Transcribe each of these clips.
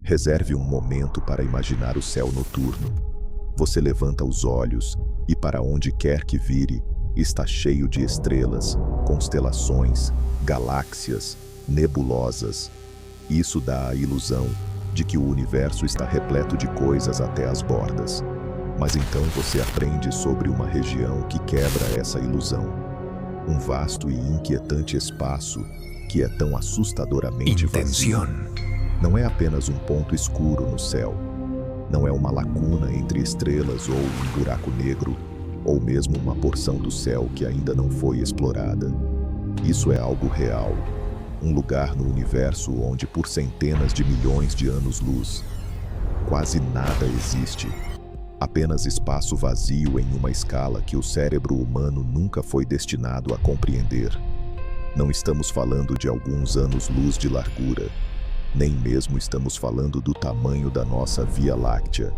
Reserve um momento para imaginar o céu noturno. Você levanta os olhos e, para onde quer que vire, está cheio de estrelas, constelações, galáxias, nebulosas. Isso dá a ilusão de que o universo está repleto de coisas até as bordas. Mas então você aprende sobre uma região que quebra essa ilusão. Um vasto e inquietante espaço que é tão assustadoramente vazio. Não é apenas um ponto escuro no céu. Não é uma lacuna entre estrelas ou um buraco negro, ou mesmo uma porção do céu que ainda não foi explorada. Isso é algo real. Um lugar no universo onde, por centenas de milhões de anos-luz, quase nada existe. Apenas espaço vazio em uma escala que o cérebro humano nunca foi destinado a compreender. Não estamos falando de alguns anos-luz de largura, nem mesmo estamos falando do tamanho da nossa Via Láctea.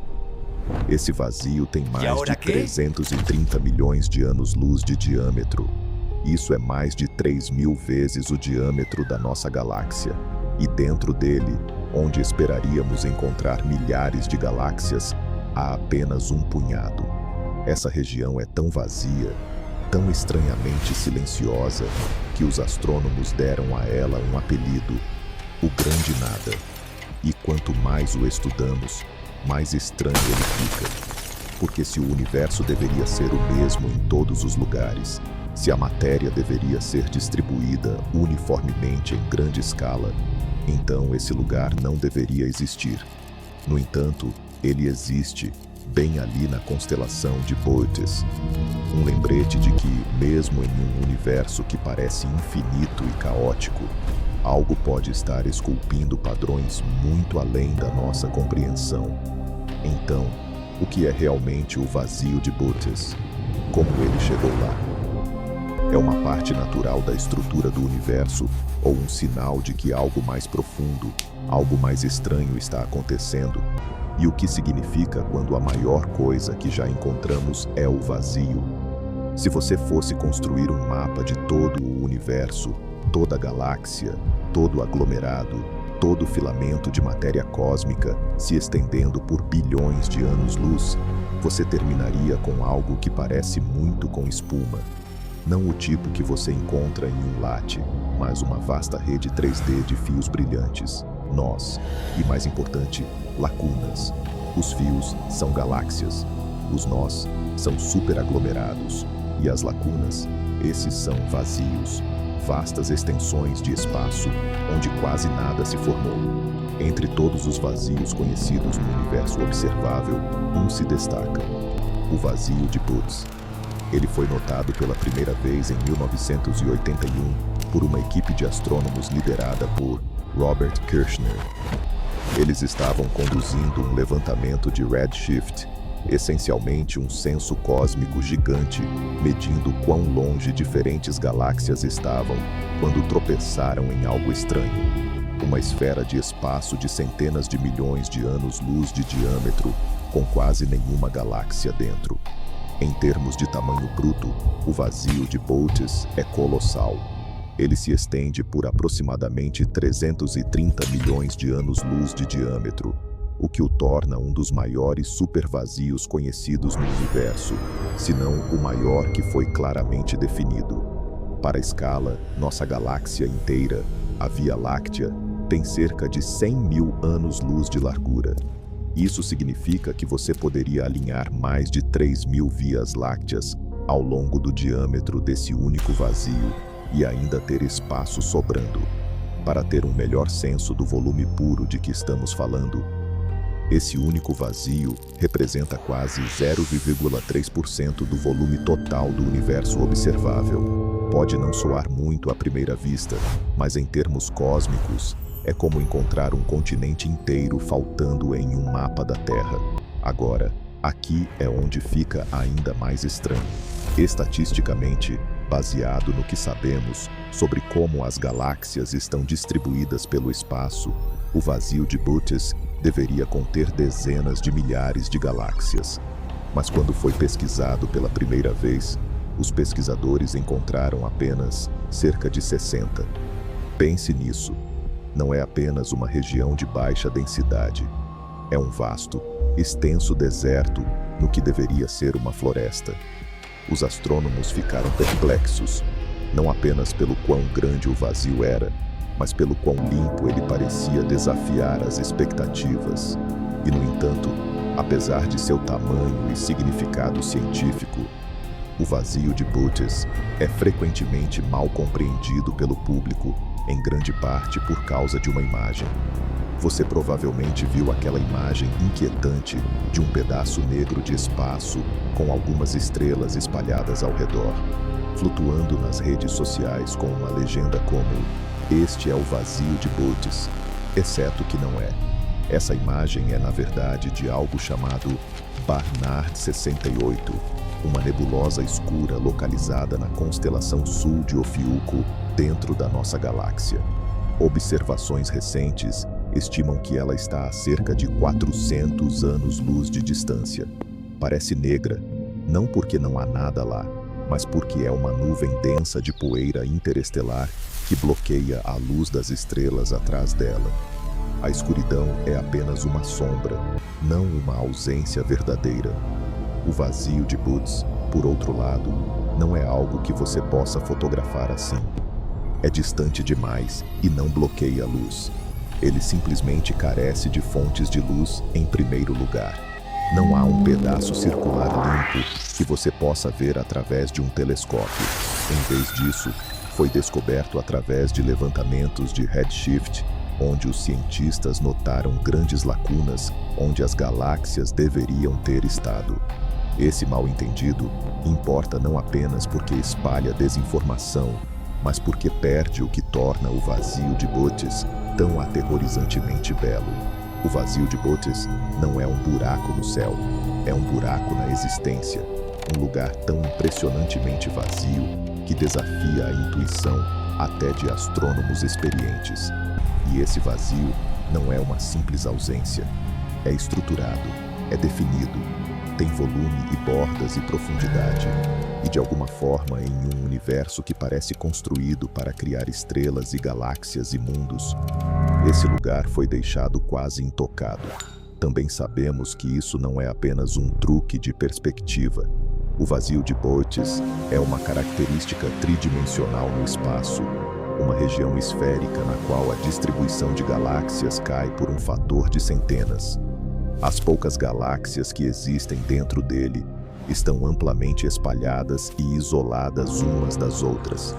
Esse vazio tem mais de 330 milhões de anos-luz de diâmetro. Isso é mais de 3.000 vezes o diâmetro da nossa galáxia. E dentro dele, onde esperaríamos encontrar milhares de galáxias, há apenas um punhado. Essa região é tão vazia, tão estranhamente silenciosa, que os astrônomos deram a ela um apelido: o Grande Nada. E quanto mais o estudamos, mais estranho ele fica. Porque se o universo deveria ser o mesmo em todos os lugares, se a matéria deveria ser distribuída uniformemente em grande escala, então esse lugar não deveria existir. No entanto, ele existe, bem ali na constelação de Bootes. Um lembrete de que, mesmo em um universo que parece infinito e caótico, algo pode estar esculpindo padrões muito além da nossa compreensão. Então, o que é realmente o vazio de Bootes? Como ele chegou lá? É uma parte natural da estrutura do universo ou um sinal de que algo mais profundo, algo mais estranho está acontecendo? E o que significa quando a maior coisa que já encontramos é o vazio? Se você fosse construir um mapa de todo o universo, toda a galáxia, todo o aglomerado, todo o filamento de matéria cósmica se estendendo por bilhões de anos-luz, você terminaria com algo que parece muito com espuma. Não o tipo que você encontra em um latte, mas uma vasta rede 3D de fios brilhantes, nós, e mais importante, lacunas. Os fios são galáxias, os nós são superaglomerados, e as lacunas, esses são vazios, vastas extensões de espaço onde quase nada se formou. Entre todos os vazios conhecidos no universo observável, um se destaca: o vazio de Bootes. Ele foi notado pela primeira vez em 1981 por uma equipe de astrônomos liderada por Robert Kirshner. Eles estavam conduzindo um levantamento de redshift, essencialmente um censo cósmico gigante, medindo quão longe diferentes galáxias estavam quando tropeçaram em algo estranho. Uma esfera de espaço de centenas de milhões de anos-luz de diâmetro, com quase nenhuma galáxia dentro. Em termos de tamanho bruto, o vazio de Bootes é colossal. Ele se estende por aproximadamente 330 milhões de anos-luz de diâmetro, o que o torna um dos maiores supervazios conhecidos no universo, se não o maior que foi claramente definido. Para a escala, nossa galáxia inteira, a Via Láctea, tem cerca de 100.000 anos-luz de largura. Isso significa que você poderia alinhar mais de 3.000 vias lácteas ao longo do diâmetro desse único vazio e ainda ter espaço sobrando. Para ter um melhor senso do volume puro de que estamos falando, esse único vazio representa quase 0,3% do volume total do universo observável. Pode não soar muito à primeira vista, mas em termos cósmicos, é como encontrar um continente inteiro faltando em um mapa da Terra. Agora, aqui é onde fica ainda mais estranho. Estatisticamente, baseado no que sabemos sobre como as galáxias estão distribuídas pelo espaço, o vazio de Bootes deveria conter dezenas de milhares de galáxias. Mas quando foi pesquisado pela primeira vez, os pesquisadores encontraram apenas cerca de 60. Pense nisso. não é apenas uma região de baixa densidade. É um vasto, extenso deserto no que deveria ser uma floresta. Os astrônomos ficaram perplexos, não apenas pelo quão grande o vazio era, mas pelo quão limpo ele parecia desafiar as expectativas. E, no entanto, apesar de seu tamanho e significado científico, o vazio de Bootes é frequentemente mal compreendido pelo público, em grande parte por causa de uma imagem. Você provavelmente viu aquela imagem inquietante de um pedaço negro de espaço com algumas estrelas espalhadas ao redor, flutuando nas redes sociais com uma legenda como "Este é o vazio de Bootes", exceto que não é. Essa imagem é, na verdade, de algo chamado Barnard 68, uma nebulosa escura localizada na constelação sul de Ofiuco, dentro da nossa galáxia. Observações recentes estimam que ela está a cerca de 400 anos-luz de distância. Parece negra, não porque não há nada lá, mas porque é uma nuvem densa de poeira interestelar que bloqueia a luz das estrelas atrás dela. A escuridão é apenas uma sombra, não uma ausência verdadeira. O vazio de Bootes, por outro lado, não é algo que você possa fotografar assim. É distante demais e não bloqueia a luz. Ele simplesmente carece de fontes de luz em primeiro lugar. Não há um pedaço circular limpo que você possa ver através de um telescópio. Em vez disso, foi descoberto através de levantamentos de redshift, onde os cientistas notaram grandes lacunas onde as galáxias deveriam ter estado. Esse mal-entendido importa não apenas porque espalha desinformação, mas porque perde o que torna o vazio de Bootes tão aterrorizantemente belo. O vazio de Bootes não é um buraco no céu, é um buraco na existência, um lugar tão impressionantemente vazio que desafia a intuição até de astrônomos experientes. E esse vazio não é uma simples ausência, é estruturado, é definido, tem volume e bordas e profundidade, e de alguma forma em um universo que parece construído para criar estrelas e galáxias e mundos, esse lugar foi deixado quase intocado. Também sabemos que isso não é apenas um truque de perspectiva. O vazio de Bootes é uma característica tridimensional no espaço, uma região esférica na qual a distribuição de galáxias cai por um fator de centenas. As poucas galáxias que existem dentro dele estão amplamente espalhadas e isoladas umas das outras,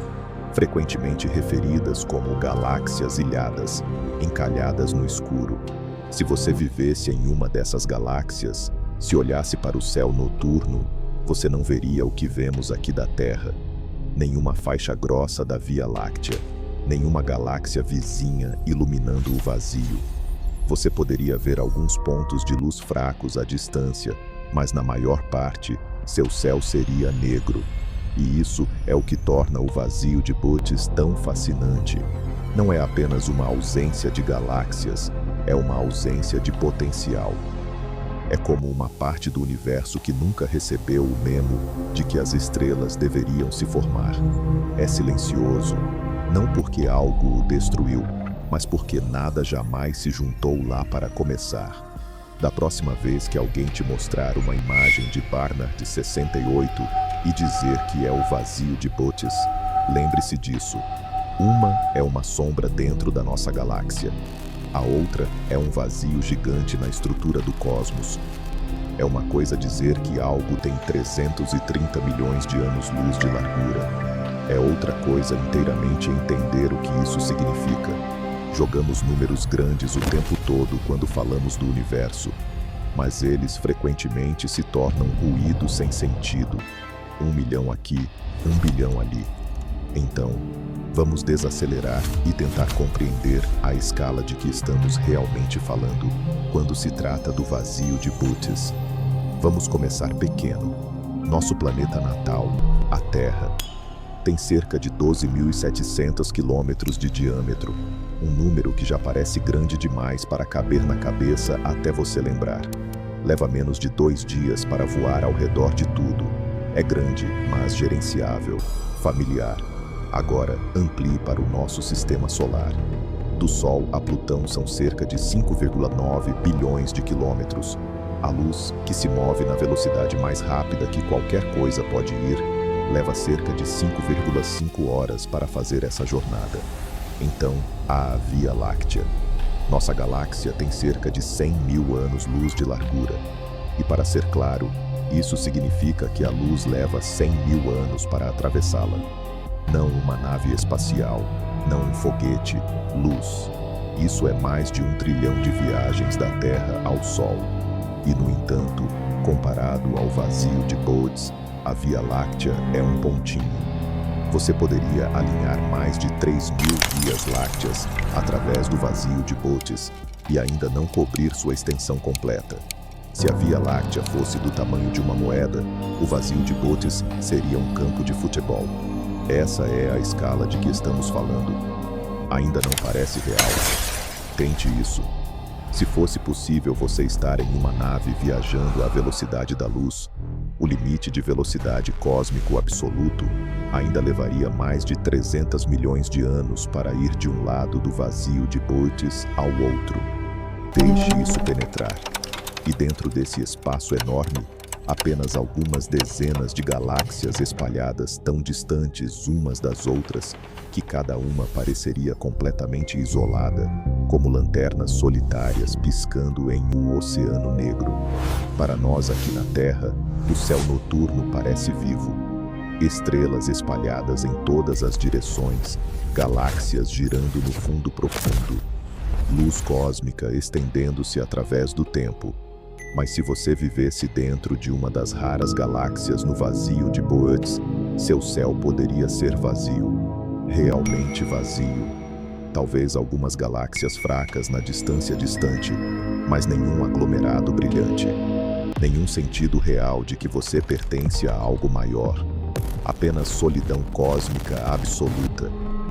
frequentemente referidas como galáxias ilhadas, encalhadas no escuro. Se você vivesse em uma dessas galáxias, se olhasse para o céu noturno, você não veria o que vemos aqui da Terra. Nenhuma faixa grossa da Via Láctea, nenhuma galáxia vizinha iluminando o vazio. Você poderia ver alguns pontos de luz fracos à distância, mas na maior parte, seu céu seria negro. E isso é o que torna o vazio de Bootes tão fascinante. Não é apenas uma ausência de galáxias, é uma ausência de potencial. É como uma parte do universo que nunca recebeu o memo de que as estrelas deveriam se formar. É silencioso, não porque algo o destruiu, mas porque nada jamais se juntou lá para começar. Da próxima vez que alguém te mostrar uma imagem de Barnard 68 e dizer que é o vazio de Bootes, lembre-se disso. Uma é uma sombra dentro da nossa galáxia. A outra é um vazio gigante na estrutura do cosmos. É uma coisa dizer que algo tem 330 milhões de anos-luz de largura. É outra coisa inteiramente entender o que isso significa. Jogamos números grandes o tempo todo quando falamos do universo, mas eles frequentemente se tornam ruído sem sentido. 1 milhão aqui, 1 bilhão ali. Então, vamos desacelerar e tentar compreender a escala de que estamos realmente falando quando se trata do vazio de Bootes. Vamos começar pequeno. Nosso planeta natal, a Terra, tem cerca de 12.700 quilômetros de diâmetro, um número que já parece grande demais para caber na cabeça até você lembrar. Leva menos de 2 dias para voar ao redor de tudo. É grande, mas gerenciável, familiar. Agora, amplie para o nosso sistema solar. Do Sol a Plutão são cerca de 5,9 bilhões de quilômetros. A luz, que se move na velocidade mais rápida que qualquer coisa pode ir, leva cerca de 5,5 horas para fazer essa jornada. Então, há a Via Láctea. Nossa galáxia tem cerca de 100 mil anos-luz de largura. E para ser claro, isso significa que a luz leva 100 mil anos para atravessá-la. Não uma nave espacial, não um foguete, luz. Isso é mais de 1 trilhão de viagens da Terra ao Sol. E, no entanto, comparado ao vazio de Bode, a Via Láctea é um pontinho. Você poderia alinhar mais de 3.000 vias lácteas através do vazio de Bode e ainda não cobrir sua extensão completa. Se a Via Láctea fosse do tamanho de uma moeda, o vazio de Bode seria um campo de futebol. Essa é a escala de que estamos falando. Ainda não parece real? Tente isso. Se fosse possível você estar em uma nave viajando à velocidade da luz, o limite de velocidade cósmico absoluto ainda levaria mais de 300 milhões de anos para ir de um lado do vazio de Bode ao outro. Deixe isso penetrar. E dentro desse espaço enorme, apenas algumas dezenas de galáxias espalhadas tão distantes umas das outras que cada uma pareceria completamente isolada, como lanternas solitárias piscando em um oceano negro. Para nós aqui na Terra, o céu noturno parece vivo. Estrelas espalhadas em todas as direções, galáxias girando no fundo profundo, luz cósmica estendendo-se através do tempo. Mas se você vivesse dentro de uma das raras galáxias no vazio de Bode, seu céu poderia ser vazio, realmente vazio. Talvez algumas galáxias fracas na distância distante, mas nenhum aglomerado brilhante. Nenhum sentido real de que você pertence a algo maior. Apenas solidão cósmica absoluta.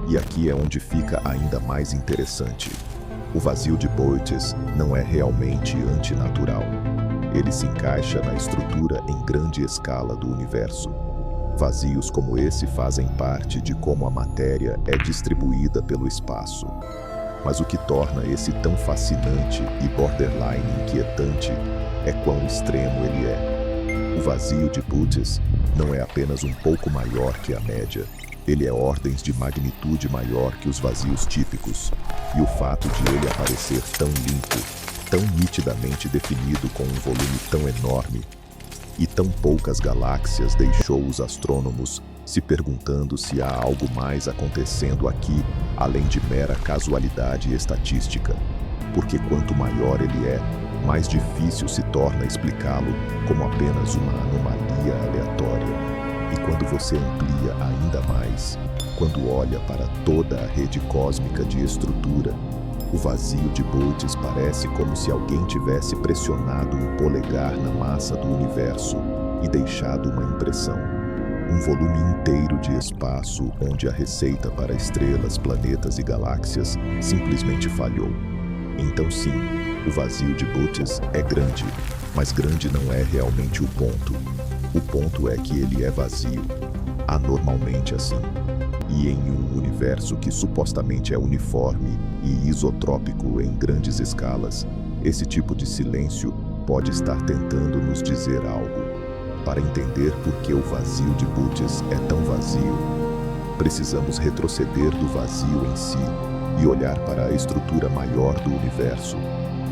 E aqui é onde fica ainda mais interessante. O vazio de Bode não é realmente antinatural. Ele se encaixa na estrutura em grande escala do universo. Vazios como esse fazem parte de como a matéria é distribuída pelo espaço. Mas o que torna esse tão fascinante e borderline inquietante é quão extremo ele é. O vazio de Bode não é apenas um pouco maior que a média. Ele é ordens de magnitude maior que os vazios típicos, e o fato de ele aparecer tão limpo, tão nitidamente definido com um volume tão enorme, e tão poucas galáxias deixou os astrônomos se perguntando se há algo mais acontecendo aqui, além de mera casualidade estatística. Porque quanto maior ele é, mais difícil se torna explicá-lo como apenas uma anomalia aleatória. E quando você amplia ainda mais, quando olha para toda a rede cósmica de estrutura, o vazio de Bode parece como se alguém tivesse pressionado um polegar na massa do universo e deixado uma impressão. Um volume inteiro de espaço onde a receita para estrelas, planetas e galáxias simplesmente falhou. Então sim, o vazio de Bode é grande, mas grande não é realmente o ponto. O ponto é que ele é vazio, anormalmente assim. E em um universo que supostamente é uniforme e isotrópico em grandes escalas, esse tipo de silêncio pode estar tentando nos dizer algo. Para entender por que o vazio de Bode é tão vazio, precisamos retroceder do vazio em si e olhar para a estrutura maior do universo.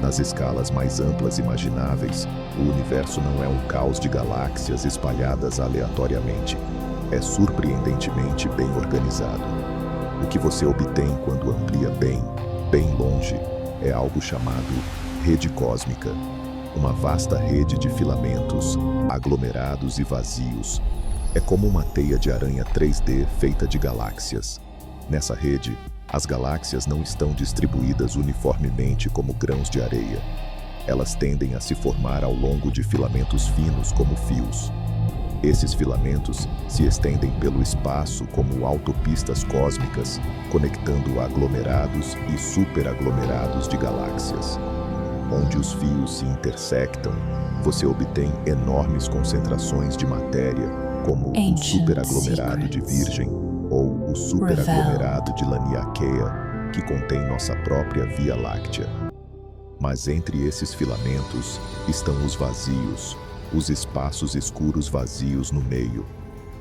Nas escalas mais amplas imagináveis, o universo não é um caos de galáxias espalhadas aleatoriamente. É surpreendentemente bem organizado. O que você obtém quando amplia bem, bem longe, é algo chamado rede cósmica. Uma vasta rede de filamentos, aglomerados e vazios. É como uma teia de aranha 3D feita de galáxias. Nessa rede, as galáxias não estão distribuídas uniformemente como grãos de areia. Elas tendem a se formar ao longo de filamentos finos como fios. Esses filamentos se estendem pelo espaço como autopistas cósmicas, conectando aglomerados e superaglomerados de galáxias. Onde os fios se intersectam, você obtém enormes concentrações de matéria, como o superaglomerado de Virgem ou o superaglomerado de Laniakea, que contém nossa própria Via Láctea. Mas entre esses filamentos estão os vazios, os espaços escuros vazios no meio.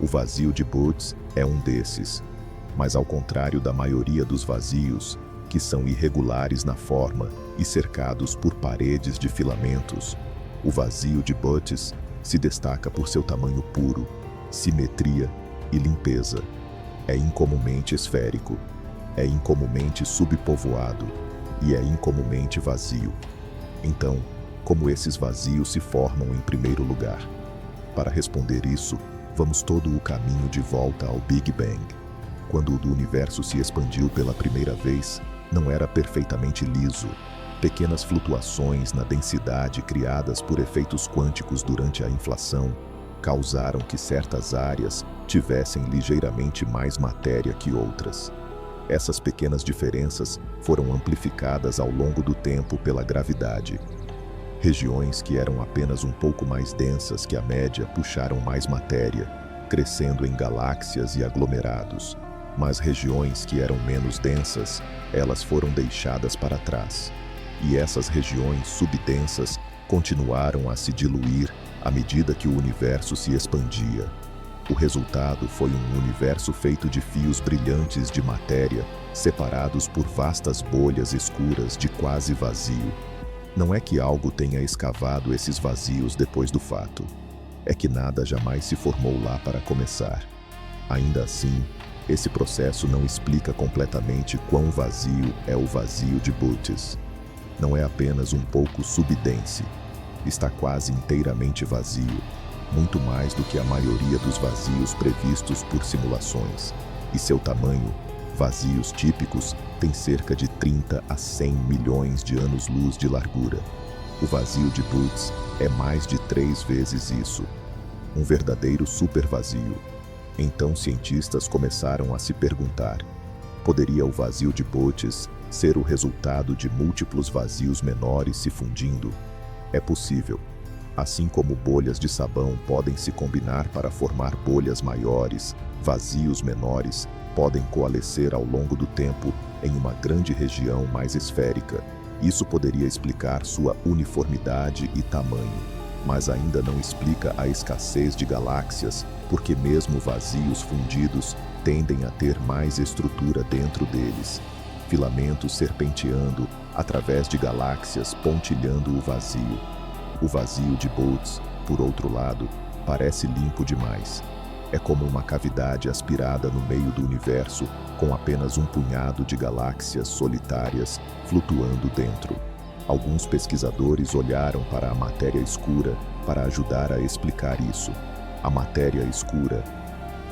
O vazio de Bootes é um desses, mas ao contrário da maioria dos vazios, que são irregulares na forma e cercados por paredes de filamentos, o vazio de Bootes se destaca por seu tamanho puro, simetria e limpeza. É incomumente esférico, é incomumente subpovoado e é incomumente vazio. Então, como esses vazios se formam em primeiro lugar? Para responder isso, vamos todo o caminho de volta ao Big Bang. Quando o universo se expandiu pela primeira vez, não era perfeitamente liso. Pequenas flutuações na densidade criadas por efeitos quânticos durante a inflação causaram que certas áreas tivessem ligeiramente mais matéria que outras. Essas pequenas diferenças foram amplificadas ao longo do tempo pela gravidade. Regiões que eram apenas um pouco mais densas que a média puxaram mais matéria, crescendo em galáxias e aglomerados. Mas regiões que eram menos densas, elas foram deixadas para trás. E essas regiões subdensas continuaram a se diluir à medida que o universo se expandia. O resultado foi um universo feito de fios brilhantes de matéria, separados por vastas bolhas escuras de quase vazio. Não é que algo tenha escavado esses vazios depois do fato. É que nada jamais se formou lá para começar. Ainda assim, esse processo não explica completamente quão vazio é o vazio de Bootes. Não é apenas um pouco subdense. Está quase inteiramente vazio, muito mais do que a maioria dos vazios previstos por simulações. E seu tamanho, vazios típicos, tem cerca de 30 a 100 milhões de anos-luz de largura. O vazio de Bootes é mais de 3 vezes isso. Um verdadeiro supervazio. Então cientistas começaram a se perguntar: poderia o vazio de Bootes ser o resultado de múltiplos vazios menores se fundindo? É possível. Assim como bolhas de sabão podem se combinar para formar bolhas maiores, vazios menores podem coalescer ao longo do tempo em uma grande região mais esférica. Isso poderia explicar sua uniformidade e tamanho, mas ainda não explica a escassez de galáxias, porque mesmo vazios fundidos tendem a ter mais estrutura dentro deles. Filamentos serpenteando através de galáxias pontilhando o vazio. O vazio de Bootes, por outro lado, parece limpo demais. É como uma cavidade aspirada no meio do universo, com apenas um punhado de galáxias solitárias flutuando dentro. Alguns pesquisadores olharam para a matéria escura para ajudar a explicar isso. A matéria escura,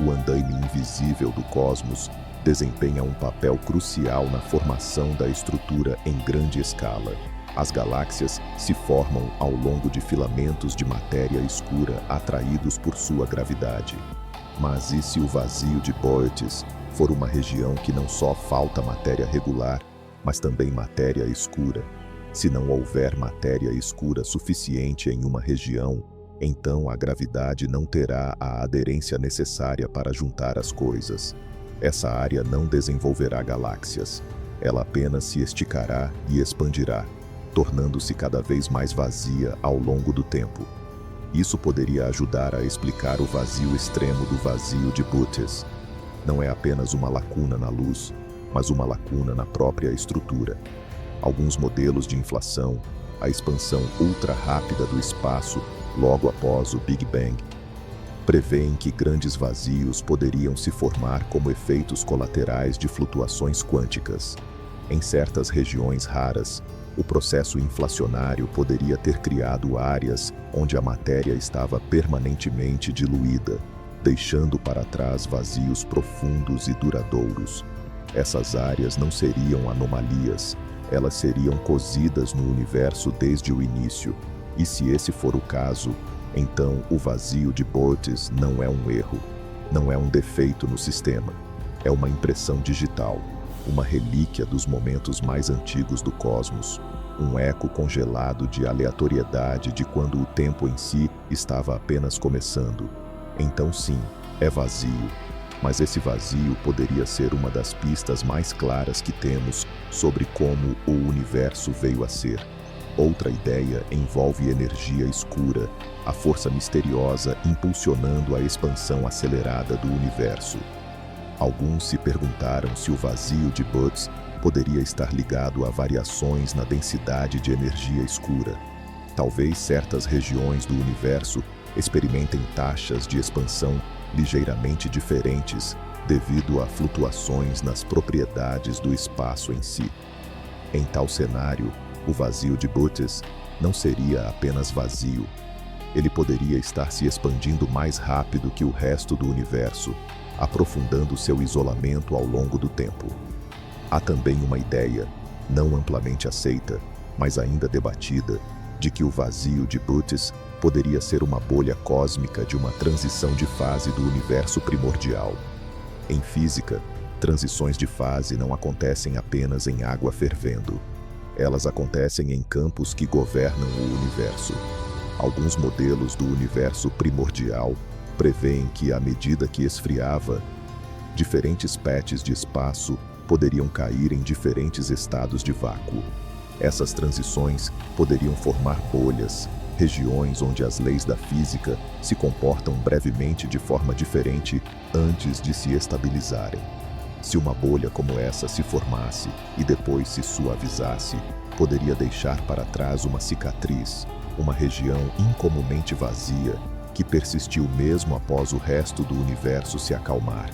o andaime invisível do cosmos, desempenha um papel crucial na formação da estrutura em grande escala. As galáxias se formam ao longo de filamentos de matéria escura atraídos por sua gravidade. Mas e se o vazio de Bootes for uma região que não só falta matéria regular, mas também matéria escura? Se não houver matéria escura suficiente em uma região, então a gravidade não terá a aderência necessária para juntar as coisas. Essa área não desenvolverá galáxias. Ela apenas se esticará e expandirá, tornando-se cada vez mais vazia ao longo do tempo. Isso poderia ajudar a explicar o vazio extremo do vazio de Bootes. Não é apenas uma lacuna na luz, mas uma lacuna na própria estrutura. Alguns modelos de inflação, a expansão ultra rápida do espaço logo após o Big Bang, prevêem que grandes vazios poderiam se formar como efeitos colaterais de flutuações quânticas. Em certas regiões raras, o processo inflacionário poderia ter criado áreas onde a matéria estava permanentemente diluída, deixando para trás vazios profundos e duradouros. Essas áreas não seriam anomalias, elas seriam cozidas no universo desde o início. E se esse for o caso, então o vazio de Bootes não é um erro, não é um defeito no sistema. É uma impressão digital, uma relíquia dos momentos mais antigos do cosmos, um eco congelado de aleatoriedade de quando o tempo em si estava apenas começando. Então sim, é vazio. Mas esse vazio poderia ser uma das pistas mais claras que temos sobre como o universo veio a ser. Outra ideia envolve energia escura, a força misteriosa impulsionando a expansão acelerada do universo. Alguns se perguntaram se o vazio de Butts poderia estar ligado a variações na densidade de energia escura. Talvez certas regiões do universo experimentem taxas de expansão ligeiramente diferentes devido a flutuações nas propriedades do espaço em si. Em tal cenário, o vazio de Butts não seria apenas vazio. Ele poderia estar se expandindo mais rápido que o resto do universo, aprofundando seu isolamento ao longo do tempo. Há também uma ideia, não amplamente aceita, mas ainda debatida, de que o vazio de Butts poderia ser uma bolha cósmica de uma transição de fase do universo primordial. Em física, transições de fase não acontecem apenas em água fervendo. Elas acontecem em campos que governam o universo. Alguns modelos do universo primordial prevêem que, à medida que esfriava, diferentes patches de espaço poderiam cair em diferentes estados de vácuo. Essas transições poderiam formar bolhas, regiões onde as leis da física se comportam brevemente de forma diferente antes de se estabilizarem. Se uma bolha como essa se formasse e depois se suavizasse, poderia deixar para trás uma cicatriz, uma região incomumente vazia que persistiu mesmo após o resto do universo se acalmar.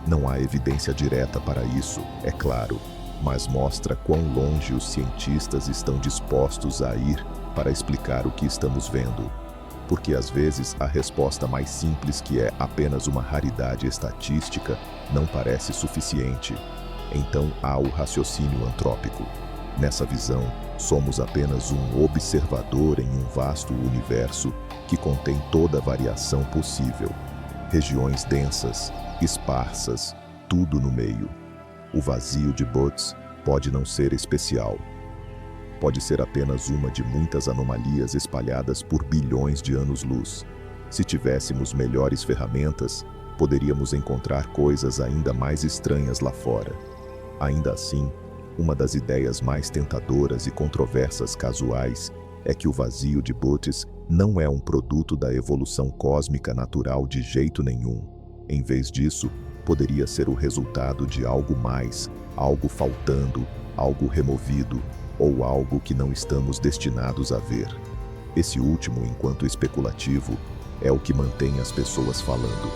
Não há evidência direta para isso, é claro, mas mostra quão longe os cientistas estão dispostos a ir para explicar o que estamos vendo. Porque às vezes a resposta mais simples, que é apenas uma raridade estatística, não parece suficiente. Então há o raciocínio antrópico. Nessa visão, somos apenas um observador em um vasto universo que contém toda a variação possível. Regiões densas, esparsas, tudo no meio. O vazio de Butts pode não ser especial. Pode ser apenas uma de muitas anomalias espalhadas por bilhões de anos-luz. Se tivéssemos melhores ferramentas, poderíamos encontrar coisas ainda mais estranhas lá fora. Ainda assim, uma das ideias mais tentadoras e controversas casuais é que o vazio de Butts não é um produto da evolução cósmica natural de jeito nenhum. Em vez disso, poderia ser o resultado de algo mais, algo faltando, algo removido, ou algo que não estamos destinados a ver. Esse último, enquanto especulativo, é o que mantém as pessoas falando.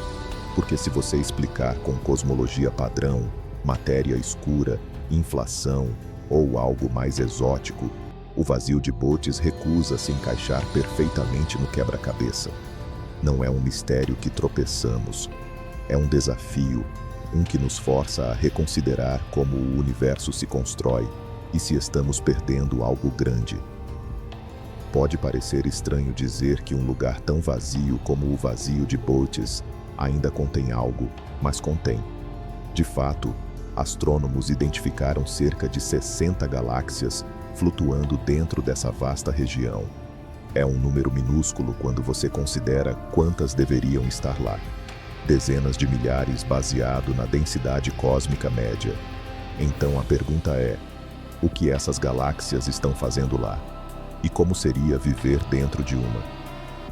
Porque se você explicar com cosmologia padrão, matéria escura, inflação ou algo mais exótico, o vazio de Butts recusa se encaixar perfeitamente no quebra-cabeça. Não é um mistério que tropeçamos. É um desafio, um que nos força a reconsiderar como o universo se constrói e se estamos perdendo algo grande. Pode parecer estranho dizer que um lugar tão vazio como o vazio de Butts ainda contém algo, mas contém. De fato, astrônomos identificaram cerca de 60 galáxias flutuando dentro dessa vasta região. É um número minúsculo quando você considera quantas deveriam estar lá. Dezenas de milhares baseado na densidade cósmica média. Então a pergunta é: o que essas galáxias estão fazendo lá? E como seria viver dentro de uma?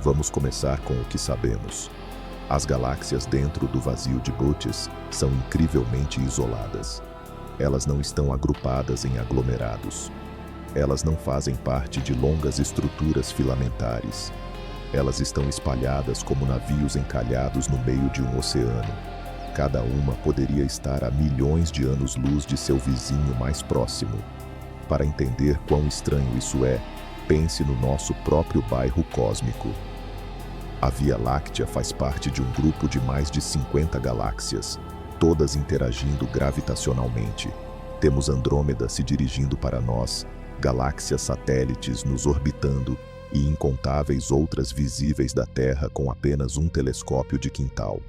Vamos começar com o que sabemos. As galáxias dentro do vazio de Butts são incrivelmente isoladas. Elas não estão agrupadas em aglomerados. Elas não fazem parte de longas estruturas filamentares. Elas estão espalhadas como navios encalhados no meio de um oceano. Cada uma poderia estar a milhões de anos-luz de seu vizinho mais próximo. Para entender quão estranho isso é, pense no nosso próprio bairro cósmico. A Via Láctea faz parte de um grupo de mais de 50 galáxias, todas interagindo gravitacionalmente. Temos Andrômeda se dirigindo para nós, galáxias satélites nos orbitando e incontáveis outras visíveis da Terra com apenas um telescópio de quintal.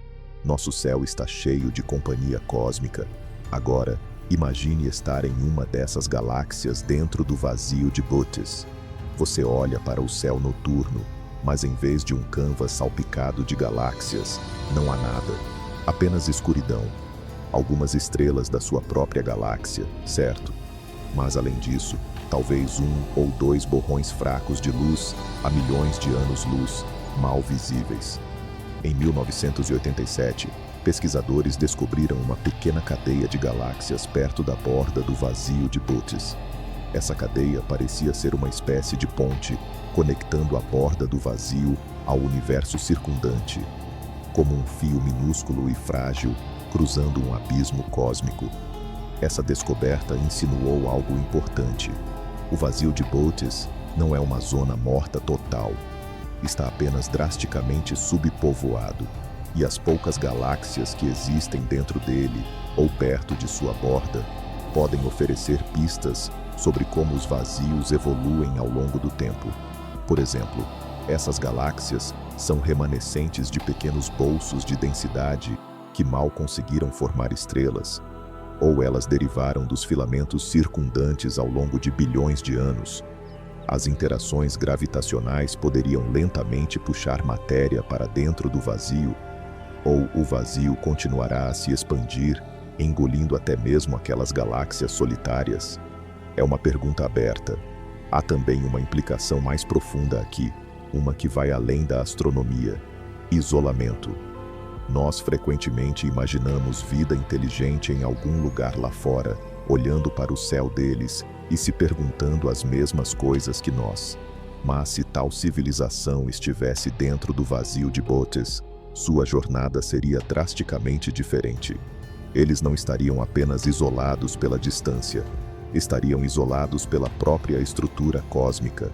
Nosso céu está cheio de companhia cósmica. Agora, imagine estar em uma dessas galáxias dentro do vazio de Butts. Você olha para o céu noturno, mas em vez de um canvas salpicado de galáxias, não há nada. Apenas escuridão. Algumas estrelas da sua própria galáxia, certo? Mas além disso, talvez um ou dois borrões fracos de luz a milhões de anos-luz, mal visíveis. Em 1987, pesquisadores descobriram uma pequena cadeia de galáxias perto da borda do vazio de Bootes. Essa cadeia parecia ser uma espécie de ponte, conectando a borda do vazio ao universo circundante, como um fio minúsculo e frágil cruzando um abismo cósmico. Essa descoberta insinuou algo importante. O vazio de Bootes não é uma zona morta total. Está apenas drasticamente subpovoado, e as poucas galáxias que existem dentro dele ou perto de sua borda podem oferecer pistas sobre como os vazios evoluem ao longo do tempo. Por exemplo, essas galáxias são remanescentes de pequenos bolsos de densidade que mal conseguiram formar estrelas, ou elas derivaram dos filamentos circundantes ao longo de bilhões de anos. As interações gravitacionais poderiam lentamente puxar matéria para dentro do vazio, ou o vazio continuará a se expandir, engolindo até mesmo aquelas galáxias solitárias? É uma pergunta aberta. Há também uma implicação mais profunda aqui, uma que vai além da astronomia: isolamento. Nós frequentemente imaginamos vida inteligente em algum lugar lá fora, olhando para o céu deles e se perguntando as mesmas coisas que nós. Mas se tal civilização estivesse dentro do vazio de Bootes, sua jornada seria drasticamente diferente. Eles não estariam apenas isolados pela distância, estariam isolados pela própria estrutura cósmica,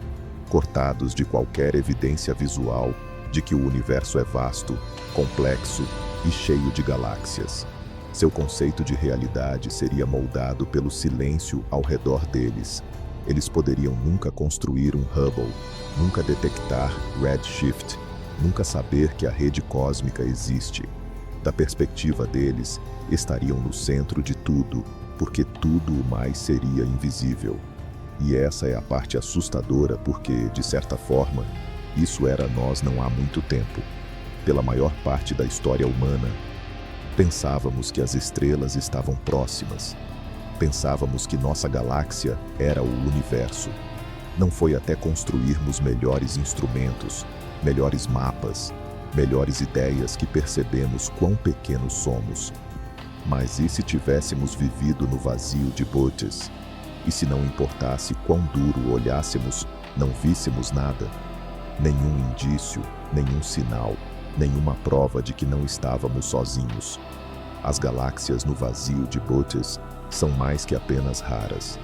cortados de qualquer evidência visual de que o universo é vasto, complexo e cheio de galáxias. Seu conceito de realidade seria moldado pelo silêncio ao redor deles. Eles poderiam nunca construir um Hubble, nunca detectar redshift, nunca saber que a rede cósmica existe. Da perspectiva deles, estariam no centro de tudo, porque tudo o mais seria invisível. E essa é a parte assustadora porque, de certa forma, isso era nós não há muito tempo. Pela maior parte da história humana, pensávamos que as estrelas estavam próximas. Pensávamos que nossa galáxia era o universo. Não foi até construirmos melhores instrumentos, melhores mapas, melhores ideias que percebemos quão pequenos somos. Mas e se tivéssemos vivido no vazio de Bootes? E se não importasse quão duro olhássemos, não víssemos nada? Nenhum indício, nenhum sinal, nenhuma prova de que não estávamos sozinhos. As galáxias no vazio de Bootes são mais que apenas raras.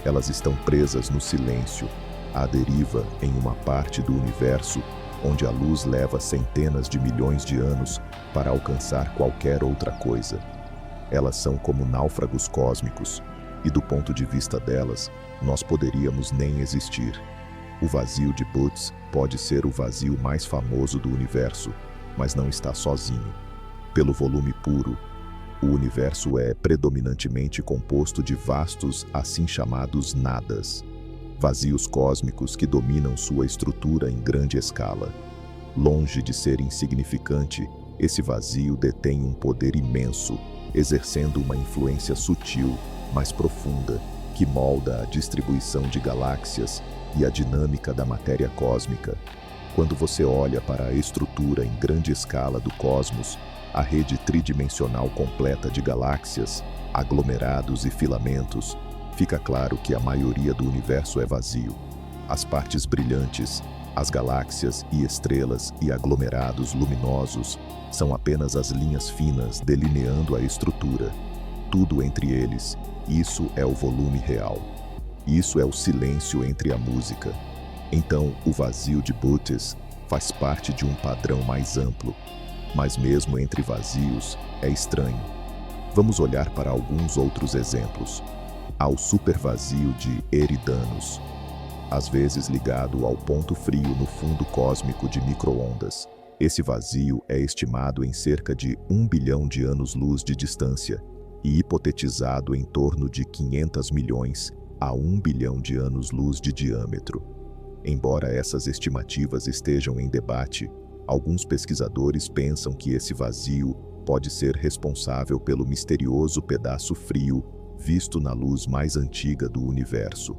Elas estão presas no silêncio, à deriva em uma parte do universo onde a luz leva centenas de milhões de anos para alcançar qualquer outra coisa. Elas são como náufragos cósmicos, e do ponto de vista delas, nós poderíamos nem existir. O vazio de Bootes pode ser o vazio mais famoso do universo, mas não está sozinho. Pelo volume puro, o universo é predominantemente composto de vastos assim chamados nadas, vazios cósmicos que dominam sua estrutura em grande escala. Longe de ser insignificante, esse vazio detém um poder imenso, exercendo uma influência sutil, mas profunda, que molda a distribuição de galáxias e a dinâmica da matéria cósmica. Quando você olha para a estrutura em grande escala do cosmos, a rede tridimensional completa de galáxias, aglomerados e filamentos, fica claro que a maioria do universo é vazio. As partes brilhantes, as galáxias e estrelas e aglomerados luminosos são apenas as linhas finas delineando a estrutura. Tudo entre eles, isso é o volume real. Isso é o silêncio entre a música. Então, o vazio de Bootes faz parte de um padrão mais amplo. Mas mesmo entre vazios, é estranho. Vamos olhar para alguns outros exemplos. Há o supervazio de Eridanos, às vezes ligado ao ponto frio no fundo cósmico de micro-ondas. Esse vazio é estimado em cerca de 1 bilhão de anos-luz de distância e hipotetizado em torno de 500 milhões a 1 bilhão de anos-luz de diâmetro. Embora essas estimativas estejam em debate, alguns pesquisadores pensam que esse vazio pode ser responsável pelo misterioso pedaço frio visto na luz mais antiga do universo.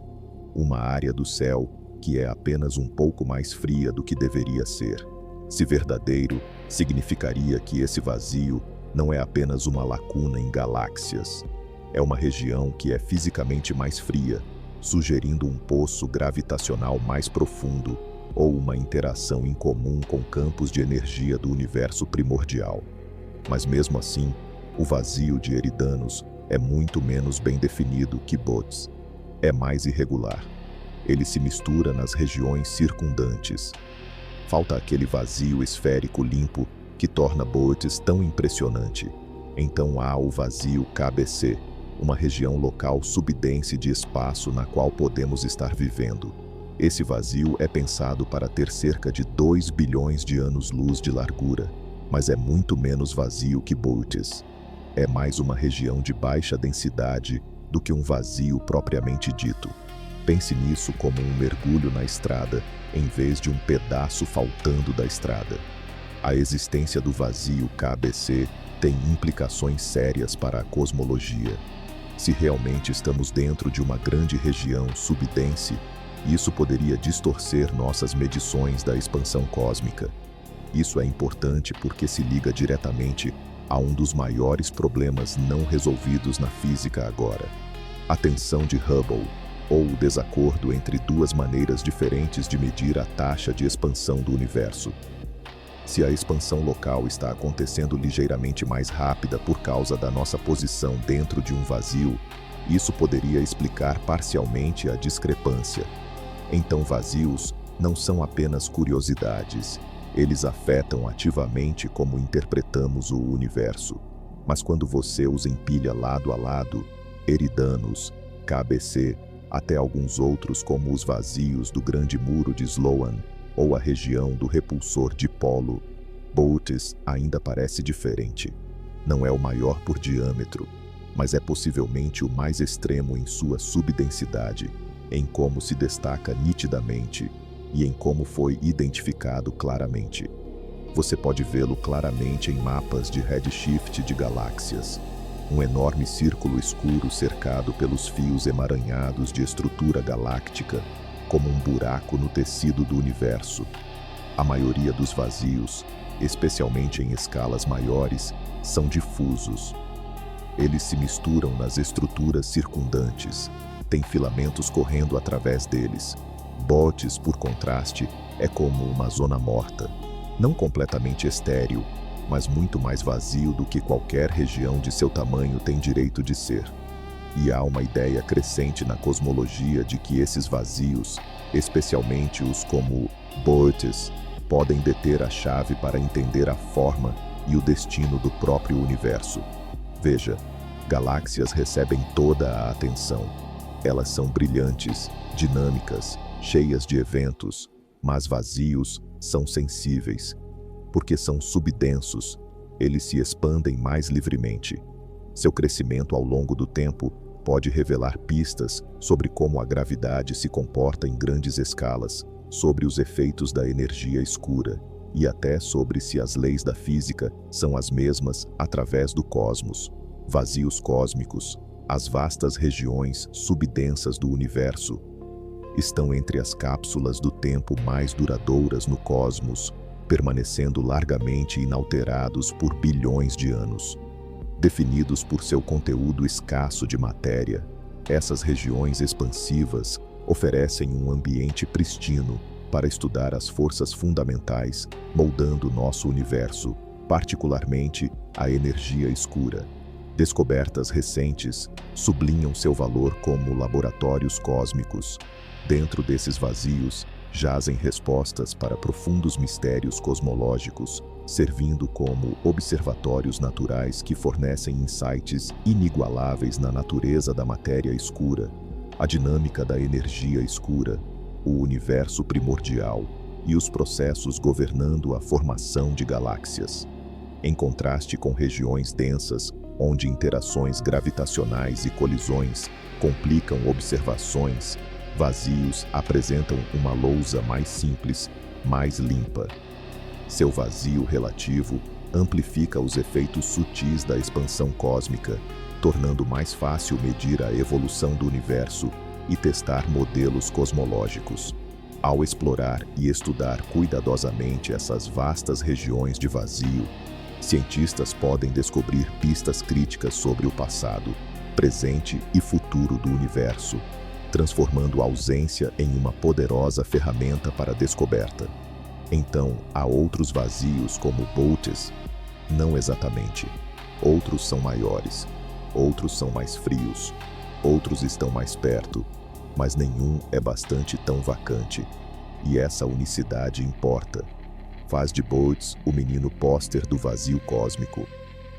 Uma área do céu que é apenas um pouco mais fria do que deveria ser. Se verdadeiro, significaria que esse vazio não é apenas uma lacuna em galáxias. É uma região que é fisicamente mais fria, sugerindo um poço gravitacional mais profundo ou uma interação incomum com campos de energia do universo primordial. Mas mesmo assim, o vazio de Eridanos é muito menos bem definido que Bootes. É mais irregular. Ele se mistura nas regiões circundantes. Falta aquele vazio esférico limpo que torna Bootes tão impressionante. Então há o vazio KBC, uma região local subdense de espaço na qual podemos estar vivendo. Esse vazio é pensado para ter cerca de 2 bilhões de anos-luz de largura, mas é muito menos vazio que Bootes. É mais uma região de baixa densidade do que um vazio propriamente dito. Pense nisso como um mergulho na estrada, em vez de um pedaço faltando da estrada. A existência do vazio KBC tem implicações sérias para a cosmologia. Se realmente estamos dentro de uma grande região subdense, isso poderia distorcer nossas medições da expansão cósmica. Isso é importante porque se liga diretamente a um dos maiores problemas não resolvidos na física agora: a tensão de Hubble, ou o desacordo entre duas maneiras diferentes de medir a taxa de expansão do universo. Se a expansão local está acontecendo ligeiramente mais rápida por causa da nossa posição dentro de um vazio, isso poderia explicar parcialmente a discrepância. Então, vazios não são apenas curiosidades, eles afetam ativamente como interpretamos o universo. Mas quando você os empilha lado a lado, Eridanos, KBC, até alguns outros como os vazios do Grande Muro de Sloan ou a região do repulsor dipolo, Bootes ainda parece diferente. Não é o maior por diâmetro, mas é possivelmente o mais extremo em sua subdensidade, em como se destaca nitidamente e em como foi identificado claramente. Você pode vê-lo claramente em mapas de redshift de galáxias. Um enorme círculo escuro cercado pelos fios emaranhados de estrutura galáctica, como um buraco no tecido do universo. A maioria dos vazios, especialmente em escalas maiores, são difusos. Eles se misturam nas estruturas circundantes, têm filamentos correndo através deles. Bootes, por contraste, é como uma zona morta, não completamente estéril, mas muito mais vazio do que qualquer região de seu tamanho tem direito de ser. E há uma ideia crescente na cosmologia de que esses vazios, especialmente os como Bootes, podem deter a chave para entender a forma e o destino do próprio universo. Veja, galáxias recebem toda a atenção. Elas são brilhantes, dinâmicas, cheias de eventos, mas vazios são sensíveis. Porque são subdensos, eles se expandem mais livremente. Seu crescimento ao longo do tempo pode revelar pistas sobre como a gravidade se comporta em grandes escalas, sobre os efeitos da energia escura e até sobre se as leis da física são as mesmas através do cosmos. Vazios cósmicos, as vastas regiões subdensas do universo, estão entre as cápsulas do tempo mais duradouras no cosmos, permanecendo largamente inalterados por bilhões de anos. Definidos por seu conteúdo escasso de matéria, essas regiões expansivas oferecem um ambiente pristino para estudar as forças fundamentais moldando nosso universo, particularmente a energia escura. Descobertas recentes sublinham seu valor como laboratórios cósmicos. Dentro desses vazios, jazem respostas para profundos mistérios cosmológicos, servindo como observatórios naturais que fornecem insights inigualáveis na natureza da matéria escura, a dinâmica da energia escura, o universo primordial e os processos governando a formação de galáxias. Em contraste com regiões densas, onde interações gravitacionais e colisões complicam observações, vazios apresentam uma lousa mais simples, mais limpa. Seu vazio relativo amplifica os efeitos sutis da expansão cósmica, tornando mais fácil medir a evolução do universo e testar modelos cosmológicos. Ao explorar e estudar cuidadosamente essas vastas regiões de vazio, cientistas podem descobrir pistas críticas sobre o passado, presente e futuro do universo, transformando a ausência em uma poderosa ferramenta para a descoberta. Então, há outros vazios como Bootes? Não exatamente. Outros são maiores, outros são mais frios, outros estão mais perto, mas nenhum é bastante tão vacante. E essa unicidade importa. Faz de Bootes o menino póster do vazio cósmico,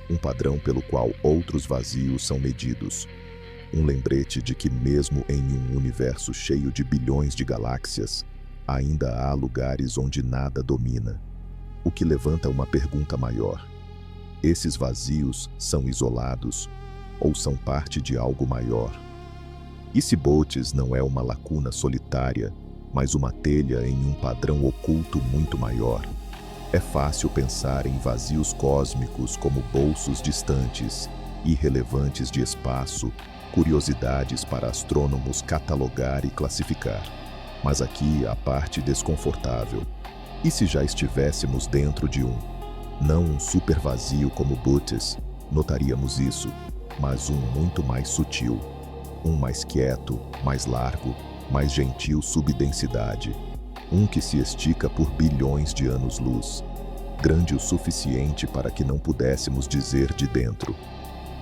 um padrão pelo qual outros vazios são medidos. Um lembrete de que mesmo em um universo cheio de bilhões de galáxias, ainda há lugares onde nada domina. O que levanta uma pergunta maior. Esses vazios são isolados ou são parte de algo maior? E se Bootes não é uma lacuna solitária, mas uma telha em um padrão oculto muito maior? É fácil pensar em vazios cósmicos como bolsos distantes, irrelevantes de espaço, curiosidades para astrônomos catalogar e classificar. Mas aqui a parte desconfortável. E se já estivéssemos dentro de um? Não um super vazio como Bootes, notaríamos isso, mas um muito mais sutil. Um mais quieto, mais largo, mais gentil subdensidade. Um que se estica por bilhões de anos-luz. Grande o suficiente para que não pudéssemos dizer de dentro.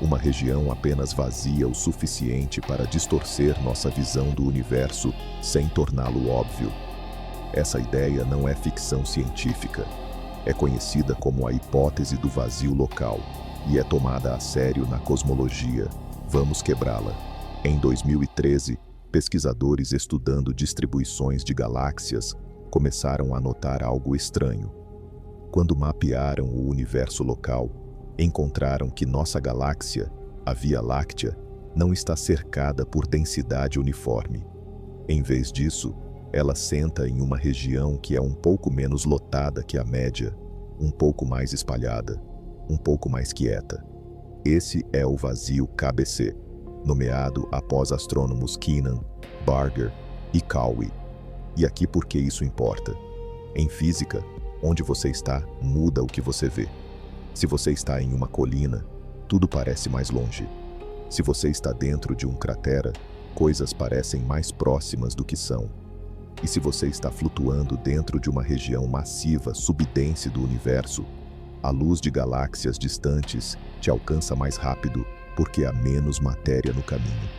Uma região apenas vazia o suficiente para distorcer nossa visão do universo sem torná-lo óbvio. Essa ideia não é ficção científica. É conhecida como a hipótese do vazio local e é tomada a sério na cosmologia. Vamos quebrá-la. Em 2013, pesquisadores estudando distribuições de galáxias começaram a notar algo estranho. Quando mapearam o universo local, encontraram que nossa galáxia, a Via Láctea, não está cercada por densidade uniforme. Em vez disso, ela senta em uma região que é um pouco menos lotada que a média, um pouco mais espalhada, um pouco mais quieta. Esse é o vazio KBC, nomeado após astrônomos Keenan, Barger e Cowie. E aqui por que isso importa? Em física, onde você está muda o que você vê. Se você está em uma colina, tudo parece mais longe. Se você está dentro de um cratera, coisas parecem mais próximas do que são. E se você está flutuando dentro de uma região massiva subdense do universo, a luz de galáxias distantes te alcança mais rápido porque há menos matéria no caminho.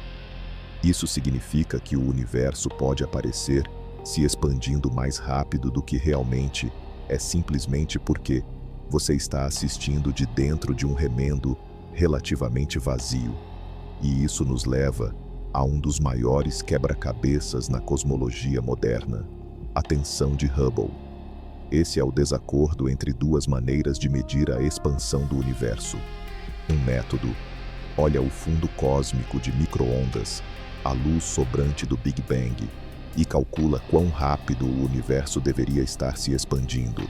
Isso significa que o universo pode aparecer se expandindo mais rápido do que realmente é, simplesmente porque você está assistindo de dentro de um remendo relativamente vazio. E isso nos leva a um dos maiores quebra-cabeças na cosmologia moderna, a tensão de Hubble. Esse é o desacordo entre duas maneiras de medir a expansão do universo. Um método olha o fundo cósmico de micro-ondas, a luz sobrante do Big Bang, e calcula quão rápido o universo deveria estar se expandindo.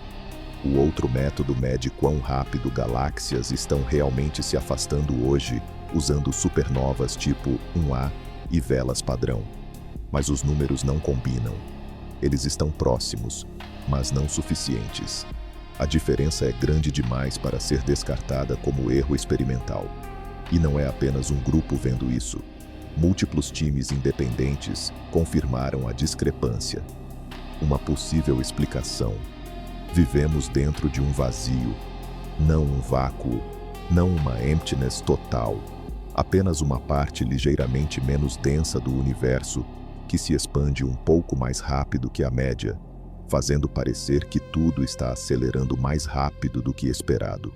O outro método mede quão rápido galáxias estão realmente se afastando hoje, usando supernovas tipo 1A e velas padrão. Mas os números não combinam. Eles estão próximos, mas não suficientes. A diferença é grande demais para ser descartada como erro experimental. E não é apenas um grupo vendo isso. Múltiplos times independentes confirmaram a discrepância. Uma possível explicação: vivemos dentro de um vazio, não um vácuo, não uma emptiness total, apenas uma parte ligeiramente menos densa do universo que se expande um pouco mais rápido que a média, fazendo parecer que tudo está acelerando mais rápido do que esperado.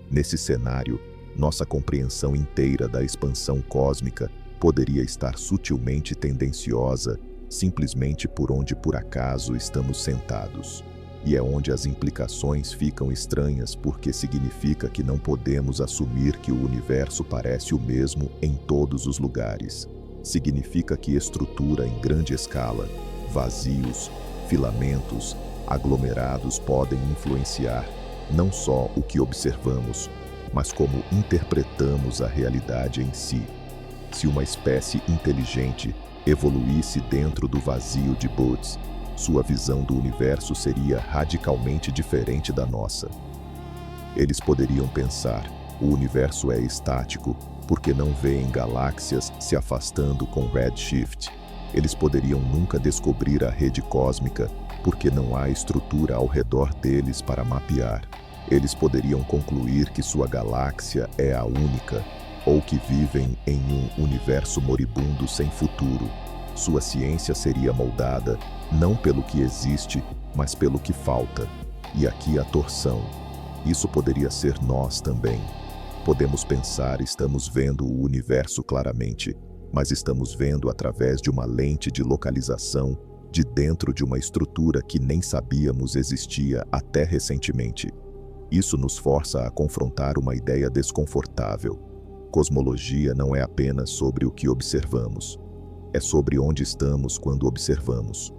Nesse cenário, nossa compreensão inteira da expansão cósmica poderia estar sutilmente tendenciosa simplesmente por onde por acaso estamos sentados. E é onde as implicações ficam estranhas, porque significa que não podemos assumir que o universo parece o mesmo em todos os lugares. Significa que estrutura em grande escala, vazios, filamentos, aglomerados podem influenciar, não só o que observamos, mas como interpretamos a realidade em si. Se uma espécie inteligente evoluísse dentro do vazio de Bootes, sua visão do universo seria radicalmente diferente da nossa. Eles poderiam pensar: o universo é estático porque não veem galáxias se afastando com redshift. Eles poderiam nunca descobrir a rede cósmica porque não há estrutura ao redor deles para mapear. Eles poderiam concluir que sua galáxia é a única, ou que vivem em um universo moribundo sem futuro. Sua ciência seria moldada não pelo que existe, mas pelo que falta. E aqui a torção. Isso poderia ser nós também. Podemos pensar estamos vendo o universo claramente, mas estamos vendo através de uma lente de localização de dentro de uma estrutura que nem sabíamos existia até recentemente. Isso nos força a confrontar uma ideia desconfortável. Cosmologia não é apenas sobre o que observamos. É sobre onde estamos quando observamos.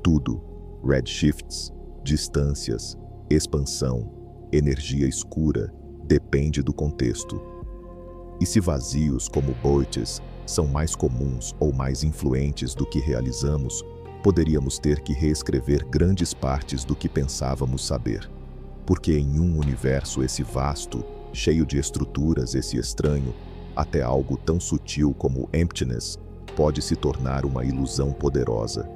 Tudo, redshifts, distâncias, expansão, energia escura, depende do contexto. E se vazios como Bootes são mais comuns ou mais influentes do que realizamos, poderíamos ter que reescrever grandes partes do que pensávamos saber. Porque em um universo esse vasto, cheio de estruturas, esse estranho, até algo tão sutil como emptiness, pode se tornar uma ilusão poderosa.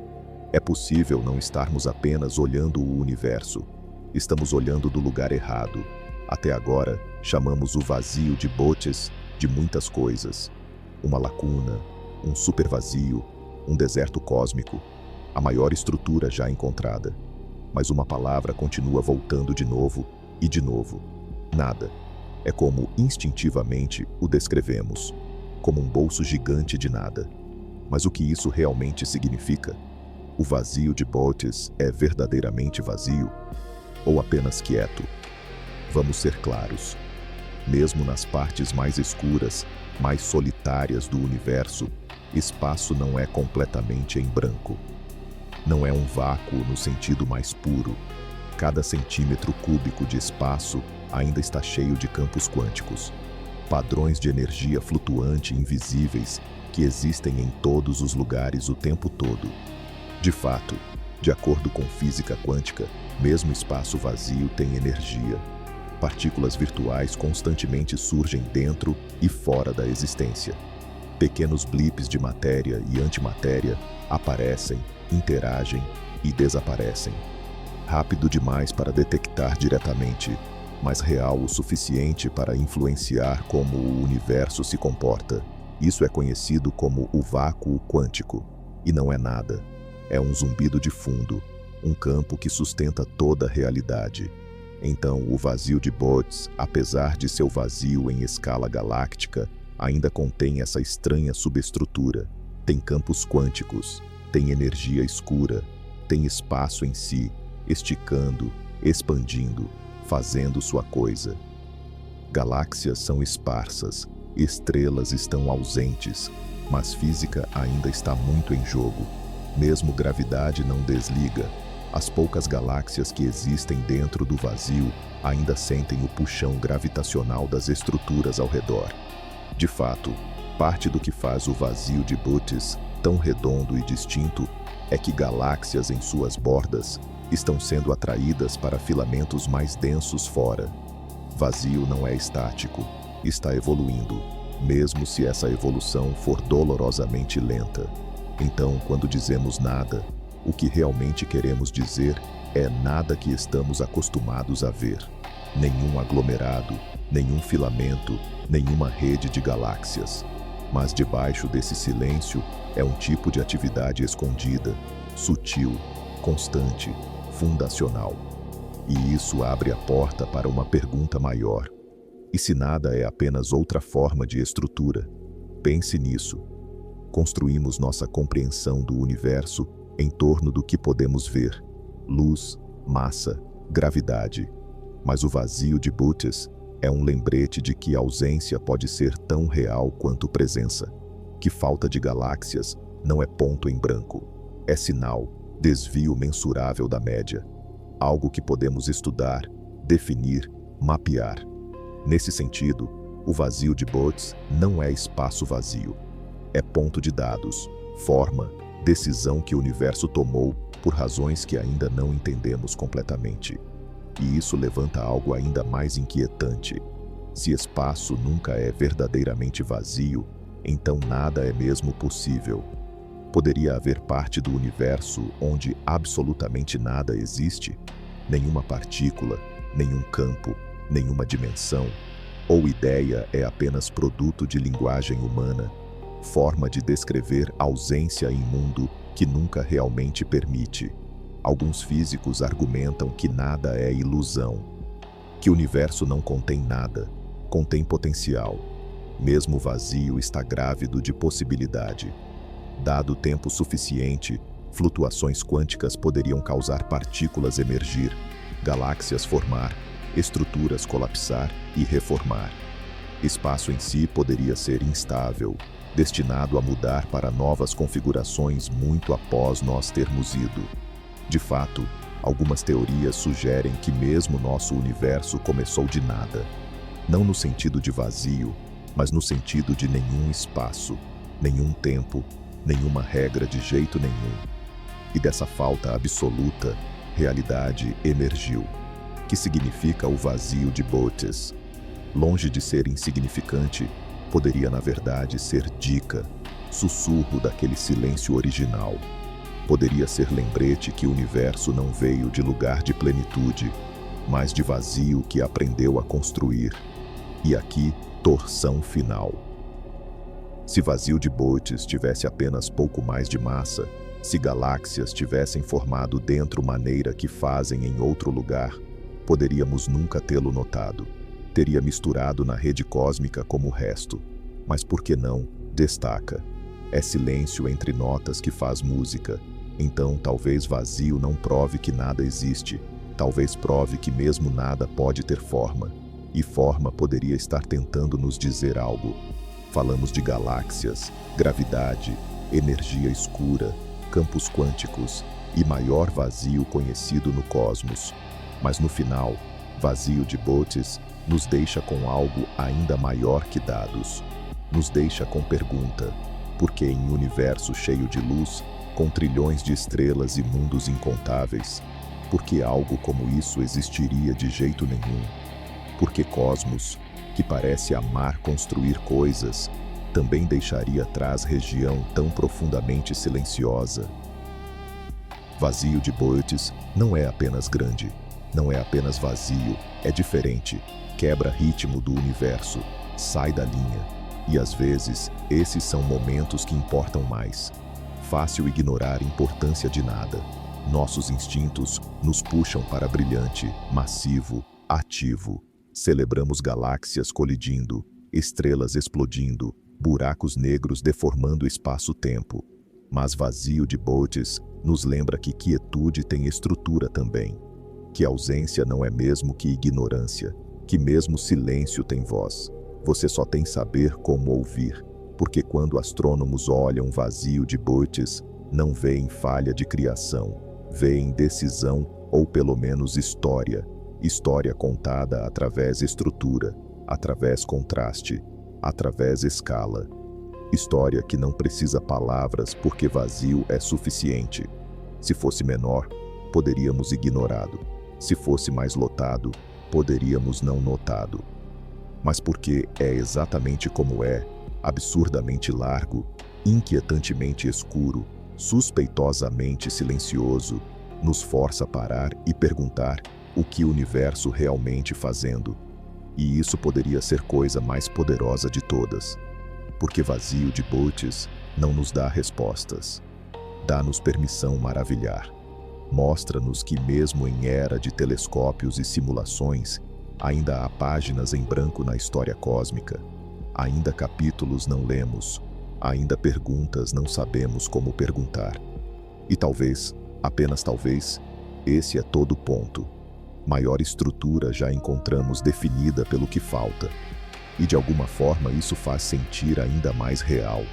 É possível não estarmos apenas olhando o universo. Estamos olhando do lugar errado. Até agora, chamamos o vazio de Bootes de muitas coisas. Uma lacuna, um supervazio, um deserto cósmico, a maior estrutura já encontrada. Mas uma palavra continua voltando de novo e de novo. Nada. É como instintivamente o descrevemos, como um bolso gigante de nada. Mas o que isso realmente significa? O vazio de Bootes é verdadeiramente vazio? Ou apenas quieto? Vamos ser claros. Mesmo nas partes mais escuras, mais solitárias do universo, espaço não é completamente em branco. Não é um vácuo no sentido mais puro. Cada centímetro cúbico de espaço ainda está cheio de campos quânticos, padrões de energia flutuante invisíveis que existem em todos os lugares o tempo todo. De fato, de acordo com física quântica, mesmo espaço vazio tem energia. Partículas virtuais constantemente surgem dentro e fora da existência. Pequenos blips de matéria e antimatéria aparecem, interagem e desaparecem. Rápido demais para detectar diretamente, mas real o suficiente para influenciar como o universo se comporta. Isso é conhecido como o vácuo quântico. E não é nada. É um zumbido de fundo, um campo que sustenta toda a realidade. Então, o vazio de Bootes, apesar de seu vazio em escala galáctica, ainda contém essa estranha subestrutura. Tem campos quânticos, tem energia escura, tem espaço em si, esticando, expandindo, fazendo sua coisa. Galáxias são esparsas, estrelas estão ausentes, mas física ainda está muito em jogo. Mesmo gravidade não desliga. As poucas galáxias que existem dentro do vazio ainda sentem o puxão gravitacional das estruturas ao redor. De fato, parte do que faz o vazio de Bootes tão redondo e distinto é que galáxias em suas bordas estão sendo atraídas para filamentos mais densos fora. Vazio não é estático, está evoluindo, mesmo se essa evolução for dolorosamente lenta. Então, quando dizemos nada, o que realmente queremos dizer é nada que estamos acostumados a ver. Nenhum aglomerado, nenhum filamento, nenhuma rede de galáxias. Mas debaixo desse silêncio é um tipo de atividade escondida, sutil, constante, fundacional. E isso abre a porta para uma pergunta maior. E se nada é apenas outra forma de estrutura? Pense nisso. Construímos nossa compreensão do universo em torno do que podemos ver: luz, massa, gravidade. Mas o vazio de Bootes é um lembrete de que a ausência pode ser tão real quanto presença, que falta de galáxias não é ponto em branco, é sinal, desvio mensurável da média, algo que podemos estudar, definir, mapear. Nesse sentido, o vazio de Botez não é espaço vazio. É ponto de dados, forma, decisão que o universo tomou por razões que ainda não entendemos completamente. E isso levanta algo ainda mais inquietante. Se espaço nunca é verdadeiramente vazio, então nada é mesmo possível. Poderia haver parte do universo onde absolutamente nada existe? Nenhuma partícula, nenhum campo, nenhuma dimensão? Ou ideia é apenas produto de linguagem humana, forma de descrever ausência em mundo que nunca realmente permite? Alguns físicos argumentam que nada é ilusão, que o universo não contém nada, contém potencial. Mesmo vazio está grávido de possibilidade. Dado tempo suficiente, flutuações quânticas poderiam causar partículas emergir, galáxias formar, estruturas colapsar e reformar. Espaço em si poderia ser instável, destinado a mudar para novas configurações muito após nós termos ido. De fato, algumas teorias sugerem que mesmo nosso universo começou de nada. Não no sentido de vazio, mas no sentido de nenhum espaço, nenhum tempo, nenhuma regra de jeito nenhum. E dessa falta absoluta, realidade emergiu, que significa o vazio de Botez. Longe de ser insignificante, poderia na verdade ser dica, sussurro daquele silêncio original. Poderia ser lembrete que o universo não veio de lugar de plenitude, mas de vazio que aprendeu a construir. E aqui, torção final. Se vazio de Botez tivesse apenas pouco mais de massa, se galáxias tivessem formado dentro maneira que fazem em outro lugar, poderíamos nunca tê-lo notado. Teria misturado na rede cósmica como o resto. Mas por que não? Destaca. É silêncio entre notas que faz música. Então talvez vazio não prove que nada existe. Talvez prove que mesmo nada pode ter forma. E forma poderia estar tentando nos dizer algo. Falamos de galáxias, gravidade, energia escura, campos quânticos e maior vazio conhecido no cosmos. Mas no final, vazio de Botez nos deixa com algo ainda maior que dados. Nos deixa com pergunta, porque em um universo cheio de luz, com trilhões de estrelas e mundos incontáveis, por que algo como isso existiria de jeito nenhum? Porque cosmos, que parece amar construir coisas, também deixaria atrás região tão profundamente silenciosa. Vazio de Botez não é apenas grande, não é apenas vazio, é diferente, quebra ritmo do universo, sai da linha. E às vezes, esses são momentos que importam mais. Fácil ignorar a importância de nada. Nossos instintos nos puxam para brilhante, massivo, ativo. Celebramos galáxias colidindo, estrelas explodindo, buracos negros deformando espaço-tempo. Mas vazio de Botez nos lembra que quietude tem estrutura também. Que ausência não é mesmo que ignorância, que mesmo silêncio tem voz. Você só tem saber como ouvir, porque quando astrônomos olham vazio de Botez, não veem falha de criação, veem decisão ou pelo menos história. História contada através estrutura, através contraste, através escala. História que não precisa palavras porque vazio é suficiente. Se fosse menor, poderíamos ignorado. Se fosse mais lotado, poderíamos não notado. Mas porque é exatamente como é, absurdamente largo, inquietantemente escuro, suspeitosamente silencioso, nos força a parar e perguntar o que o universo realmente fazendo. E isso poderia ser coisa mais poderosa de todas. Porque vazio de Botez não nos dá respostas. Dá-nos permissão maravilhar. Mostra-nos que mesmo em era de telescópios e simulações, ainda há páginas em branco na história cósmica. Ainda capítulos não lemos. Ainda perguntas não sabemos como perguntar. E talvez, apenas talvez, esse é todo o ponto. Maior estrutura já encontramos definida pelo que falta. E de alguma forma isso faz sentir ainda mais real.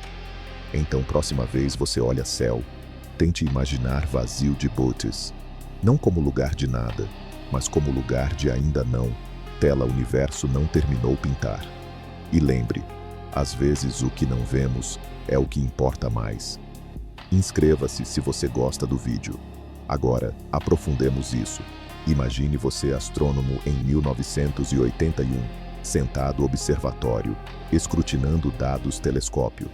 Então, próxima vez você olha céu, tente imaginar vazio de Botez. Não como lugar de nada, mas como lugar de ainda não, tela universo não terminou pintar. E lembre, às vezes o que não vemos é o que importa mais. Inscreva-se se você gosta do vídeo. Agora, aprofundemos isso. Imagine você astrônomo em 1981, sentado observatório, escrutinando dados telescópio.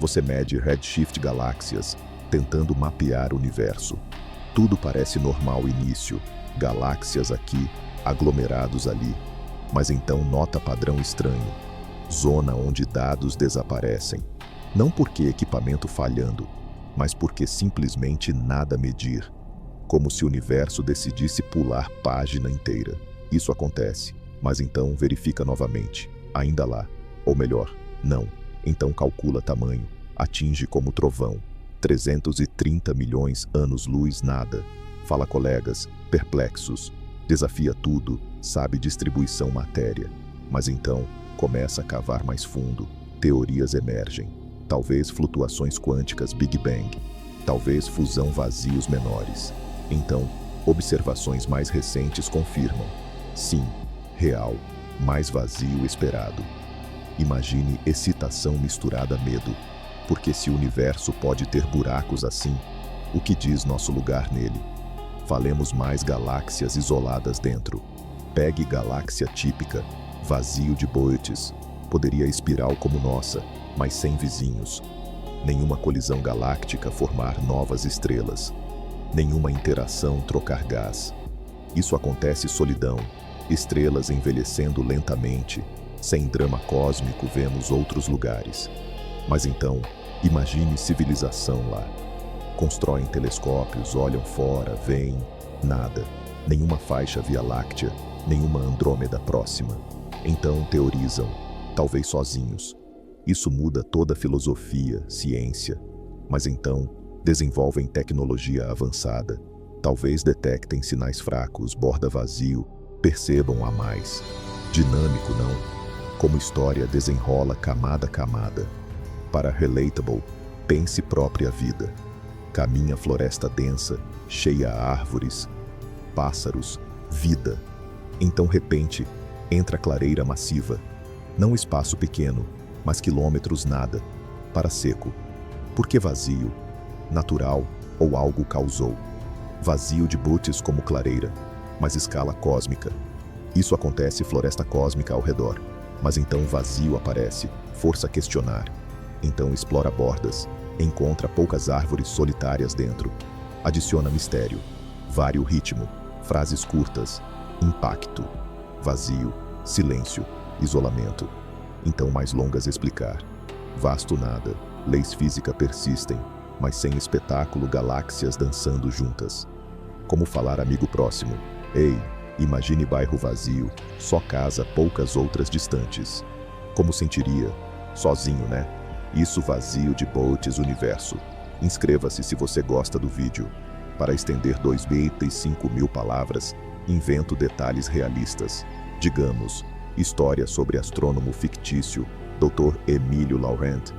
Você mede redshift galáxias, tentando mapear o universo. Tudo parece normal início, galáxias aqui, aglomerados ali. Mas então nota padrão estranho. Zona onde dados desaparecem. Não porque equipamento falhando, mas porque simplesmente nada medir. Como se o universo decidisse pular página inteira. Isso acontece, mas então verifica novamente. Ainda lá. Ou melhor, não. Então calcula tamanho. Atinge como trovão. 330 milhões anos-luz nada. Fala colegas, perplexos. Desafia tudo, sabe distribuição matéria. Mas então, começa a cavar mais fundo. Teorias emergem. Talvez flutuações quânticas Big Bang. Talvez fusão vazios menores. Então, observações mais recentes confirmam. Sim, real, mais vazio esperado. Imagine excitação misturada a medo. Porque se o universo pode ter buracos assim, o que diz nosso lugar nele? Falemos mais galáxias isoladas dentro. Pegue galáxia típica, vazio de Boötes. Poderia espiral como nossa, mas sem vizinhos. Nenhuma colisão galáctica formar novas estrelas. Nenhuma interação trocar gás. Isso acontece solidão, estrelas envelhecendo lentamente. Sem drama cósmico vemos outros lugares. Mas então, imagine civilização lá. Constroem telescópios, olham fora, veem nada. Nenhuma faixa Via Láctea, nenhuma Andrômeda próxima. Então teorizam, talvez sozinhos. Isso muda toda a filosofia, ciência. Mas então, desenvolvem tecnologia avançada. Talvez detectem sinais fracos, borda vazio, percebam a mais. Dinâmico não. Como história desenrola camada a camada. Para relatable, pense própria vida. Caminha floresta densa, cheia a árvores, pássaros, vida. Então repente, entra clareira massiva. Não espaço pequeno, mas quilômetros nada. Para seco. Por que vazio? Natural ou algo causou? Vazio de Boötes como clareira, mas escala cósmica. Isso acontece floresta cósmica ao redor. Mas então vazio aparece, força a questionar. Então explora bordas, encontra poucas árvores solitárias dentro. Adiciona mistério, varia o ritmo, frases curtas, impacto, vazio, silêncio, isolamento. Então mais longas explicar. Vasto nada, leis física persistem, mas sem espetáculo galáxias dançando juntas. Como falar amigo próximo? Ei, imagine bairro vazio, só casa poucas outras distantes. Como sentiria? Sozinho, né? Isso vazio de Boötes universo. Inscreva-se se você gosta do vídeo. Para estender 2.005.000 palavras, invento detalhes realistas. Digamos, história sobre astrônomo fictício, Dr. Emílio Laurent.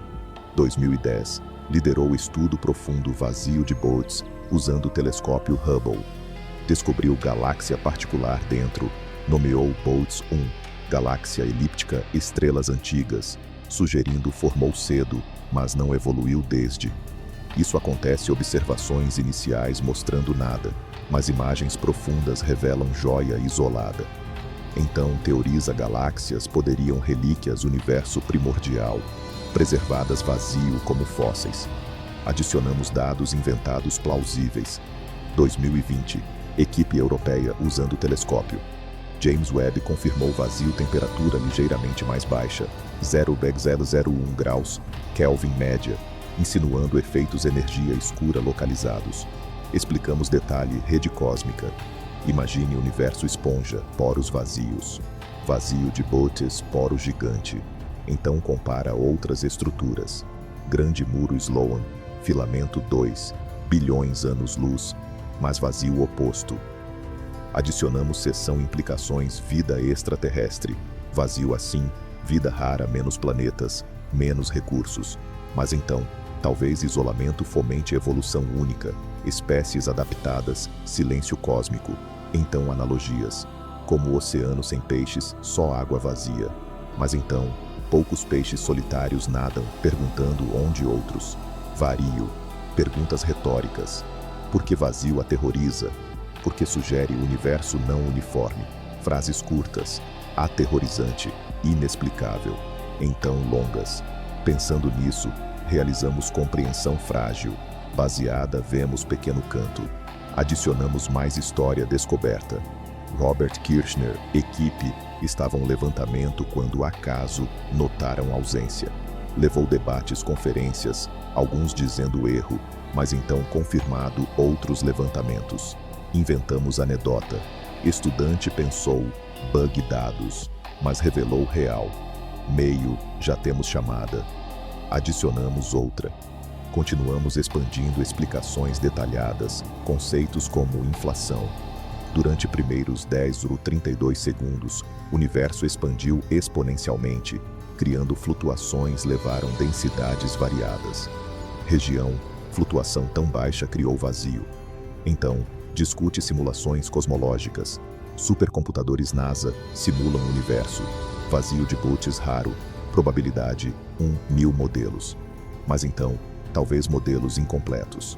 2010, liderou o estudo profundo vazio de Boötes, usando o telescópio Hubble. Descobriu galáxia particular dentro, nomeou Boötes 1, galáxia elíptica estrelas antigas, sugerindo formou cedo, mas não evoluiu desde. Isso acontece observações iniciais mostrando nada, mas imagens profundas revelam joia isolada. Então teoriza galáxias poderiam relíquias universo primordial, preservadas vazio como fósseis. Adicionamos dados inventados plausíveis. 2020, equipe europeia usando telescópio. James Webb confirmou vazio temperatura ligeiramente mais baixa, 0,001 graus, Kelvin média, insinuando efeitos energia escura localizados. Explicamos detalhe rede cósmica. Imagine universo esponja, poros vazios. Vazio de Boötes, poro gigante. Então compara outras estruturas. Grande muro Sloan, filamento 2, bilhões anos-luz, mas vazio oposto. Adicionamos seção implicações vida extraterrestre. Vazio assim, vida rara menos planetas, menos recursos. Mas então, talvez isolamento fomente evolução única, espécies adaptadas, silêncio cósmico. Então analogias, como o oceano sem peixes, só água vazia. Mas então, poucos peixes solitários nadam, perguntando onde outros. Vario, perguntas retóricas. Porque vazio aterroriza? Porque sugere o universo não uniforme. Frases curtas, aterrorizante, inexplicável. Então longas. Pensando nisso, realizamos compreensão frágil. Baseada, vemos pequeno canto. Adicionamos mais história descoberta. Robert Kirshner, equipe, estavam levantamento quando acaso notaram ausência. Levou debates, conferências, alguns dizendo erro, mas então confirmado outros levantamentos. Inventamos anedota. Estudante pensou, bug dados, mas revelou real. Meio, já temos chamada. Adicionamos outra. Continuamos expandindo explicações detalhadas, conceitos como inflação. Durante primeiros 10 ou 32 segundos, o universo expandiu exponencialmente, criando flutuações levaram densidades variadas. Região, flutuação tão baixa criou vazio. Então, discute simulações cosmológicas. Supercomputadores NASA simulam o universo. Vazio de Bootes raro, probabilidade 1.000 modelos. Mas então, talvez modelos incompletos.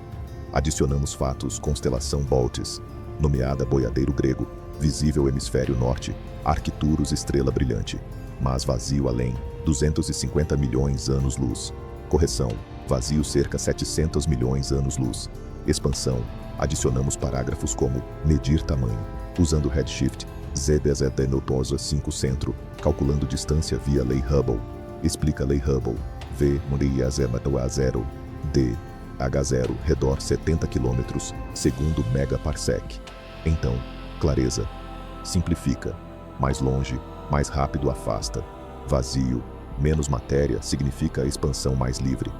Adicionamos fatos constelação Bootes, nomeada boiadeiro grego, visível hemisfério norte, Arcturus estrela brilhante, mas vazio além, 250 milhões anos-luz. Correção, vazio cerca 700 milhões anos-luz. Expansão, adicionamos parágrafos como medir tamanho, usando redshift, ZBZ Notosa 5 centro, calculando distância via lei Hubble. Explica lei Hubble, V, Muria A0, D, H0, redor 70 km, segundo megaparsec. Então, clareza. Simplifica. Mais longe, mais rápido afasta. Vazio, menos matéria significa expansão mais livre.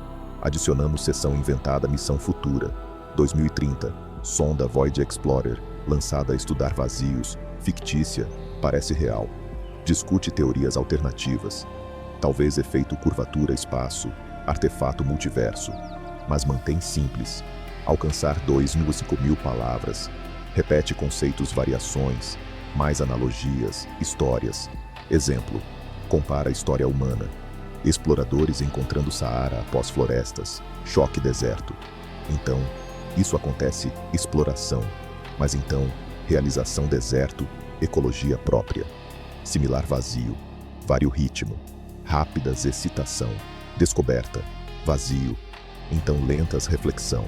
Adicionamos seção inventada missão futura. 2030, sonda Void Explorer, lançada a estudar vazios, fictícia, parece real. Discute teorias alternativas. Talvez efeito curvatura espaço, artefato multiverso. Mas mantém simples. Alcançar 2.005.000 palavras. Repete conceitos, variações, mais analogias, histórias. Exemplo, compara a história humana. Exploradores encontrando Saara após florestas, choque deserto. Então, isso acontece exploração, mas então, realização deserto, ecologia própria. Similar vazio, vario ritmo, rápidas excitação, descoberta, vazio. Então lentas reflexão.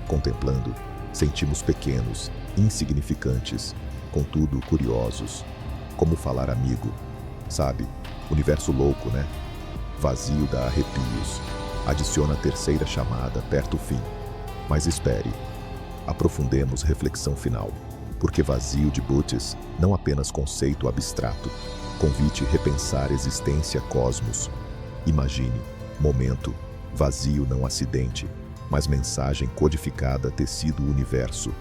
Contemplando, sentimos pequenos, insignificantes, contudo curiosos. Como falar amigo. Sabe, universo louco, né? Vazio dá arrepios. Adiciona a terceira chamada perto o fim. Mas espere. Aprofundemos reflexão final. Porque vazio de Bootes, não apenas conceito abstrato. Convite repensar existência cosmos. Imagine, momento, vazio não acidente, mas mensagem codificada tecido universo.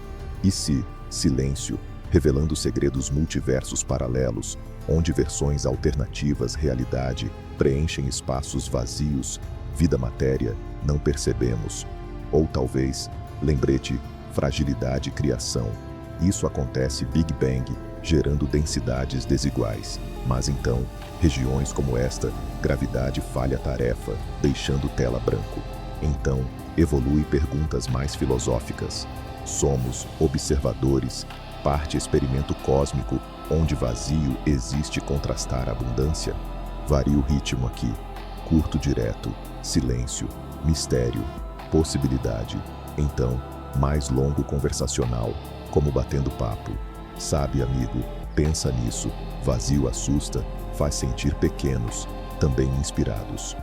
E se, silêncio, revelando segredos multiversos paralelos, onde versões alternativas realidade preenchem espaços vazios, vida matéria, não percebemos. Ou talvez, lembrete, fragilidade criação. Isso acontece Big Bang, gerando densidades desiguais. Mas então, regiões como esta, gravidade falha tarefa, deixando tela branco. Então, evolui perguntas mais filosóficas. Somos observadores, parte experimento cósmico, onde vazio existe contrastar abundância? Varia o ritmo aqui. Curto direto, silêncio, mistério, possibilidade. Então, mais longo conversacional, como batendo papo. Sabe, amigo, pensa nisso. Vazio assusta, faz sentir pequenos, também inspirados.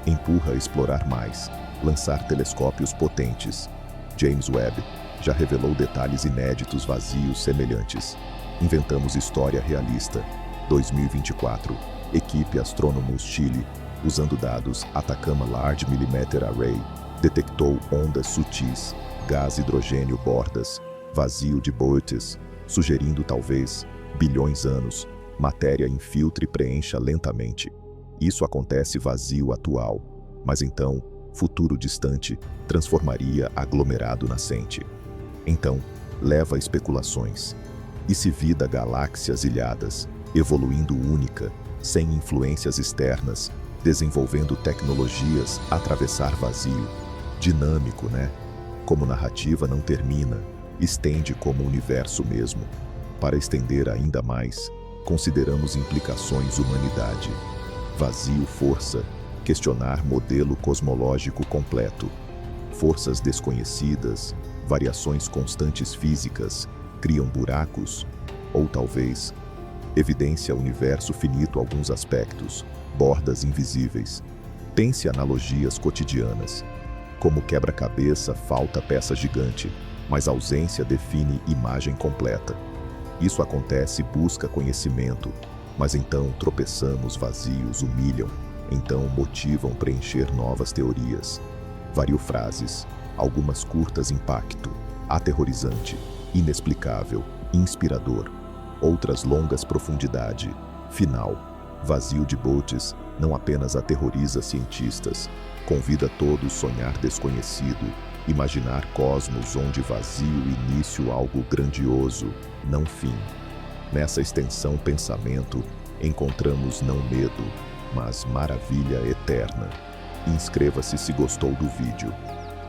Empurra a explorar mais, lançar telescópios potentes. James Webb já revelou detalhes inéditos vazios semelhantes. Inventamos história realista. 2024, equipe Astrônomos Chile, usando dados Atacama Large Millimeter Array, detectou ondas sutis, gás hidrogênio bordas, vazio de Bootes, sugerindo talvez, bilhões anos, matéria infiltre e preencha lentamente. Isso acontece vazio atual, mas então, futuro distante, transformaria aglomerado nascente. Então, leva especulações. E se vida galáxias ilhadas, evoluindo única, sem influências externas, desenvolvendo tecnologias, atravessar vazio? Dinâmico, né? Como narrativa não termina, estende como universo mesmo. Para estender ainda mais, consideramos implicações humanidade. Vazio, força, questionar modelo cosmológico completo. Forças desconhecidas, variações constantes físicas, criam buracos, ou talvez, evidência universo finito alguns aspectos, bordas invisíveis. Pense analogias cotidianas. Como quebra-cabeça, falta peça gigante, mas ausência define imagem completa. Isso acontece busca conhecimento, mas então tropeçamos, vazios, humilham, então motivam preencher novas teorias. Vario frases, algumas curtas impacto, aterrorizante, inexplicável, inspirador, outras longas profundidade, final, vazio de botes, não apenas aterroriza cientistas, convida todos sonhar desconhecido, imaginar cosmos onde vazio início algo grandioso, não fim. Nessa extensão pensamento, encontramos não medo, mas maravilha eterna. Inscreva-se se gostou do vídeo.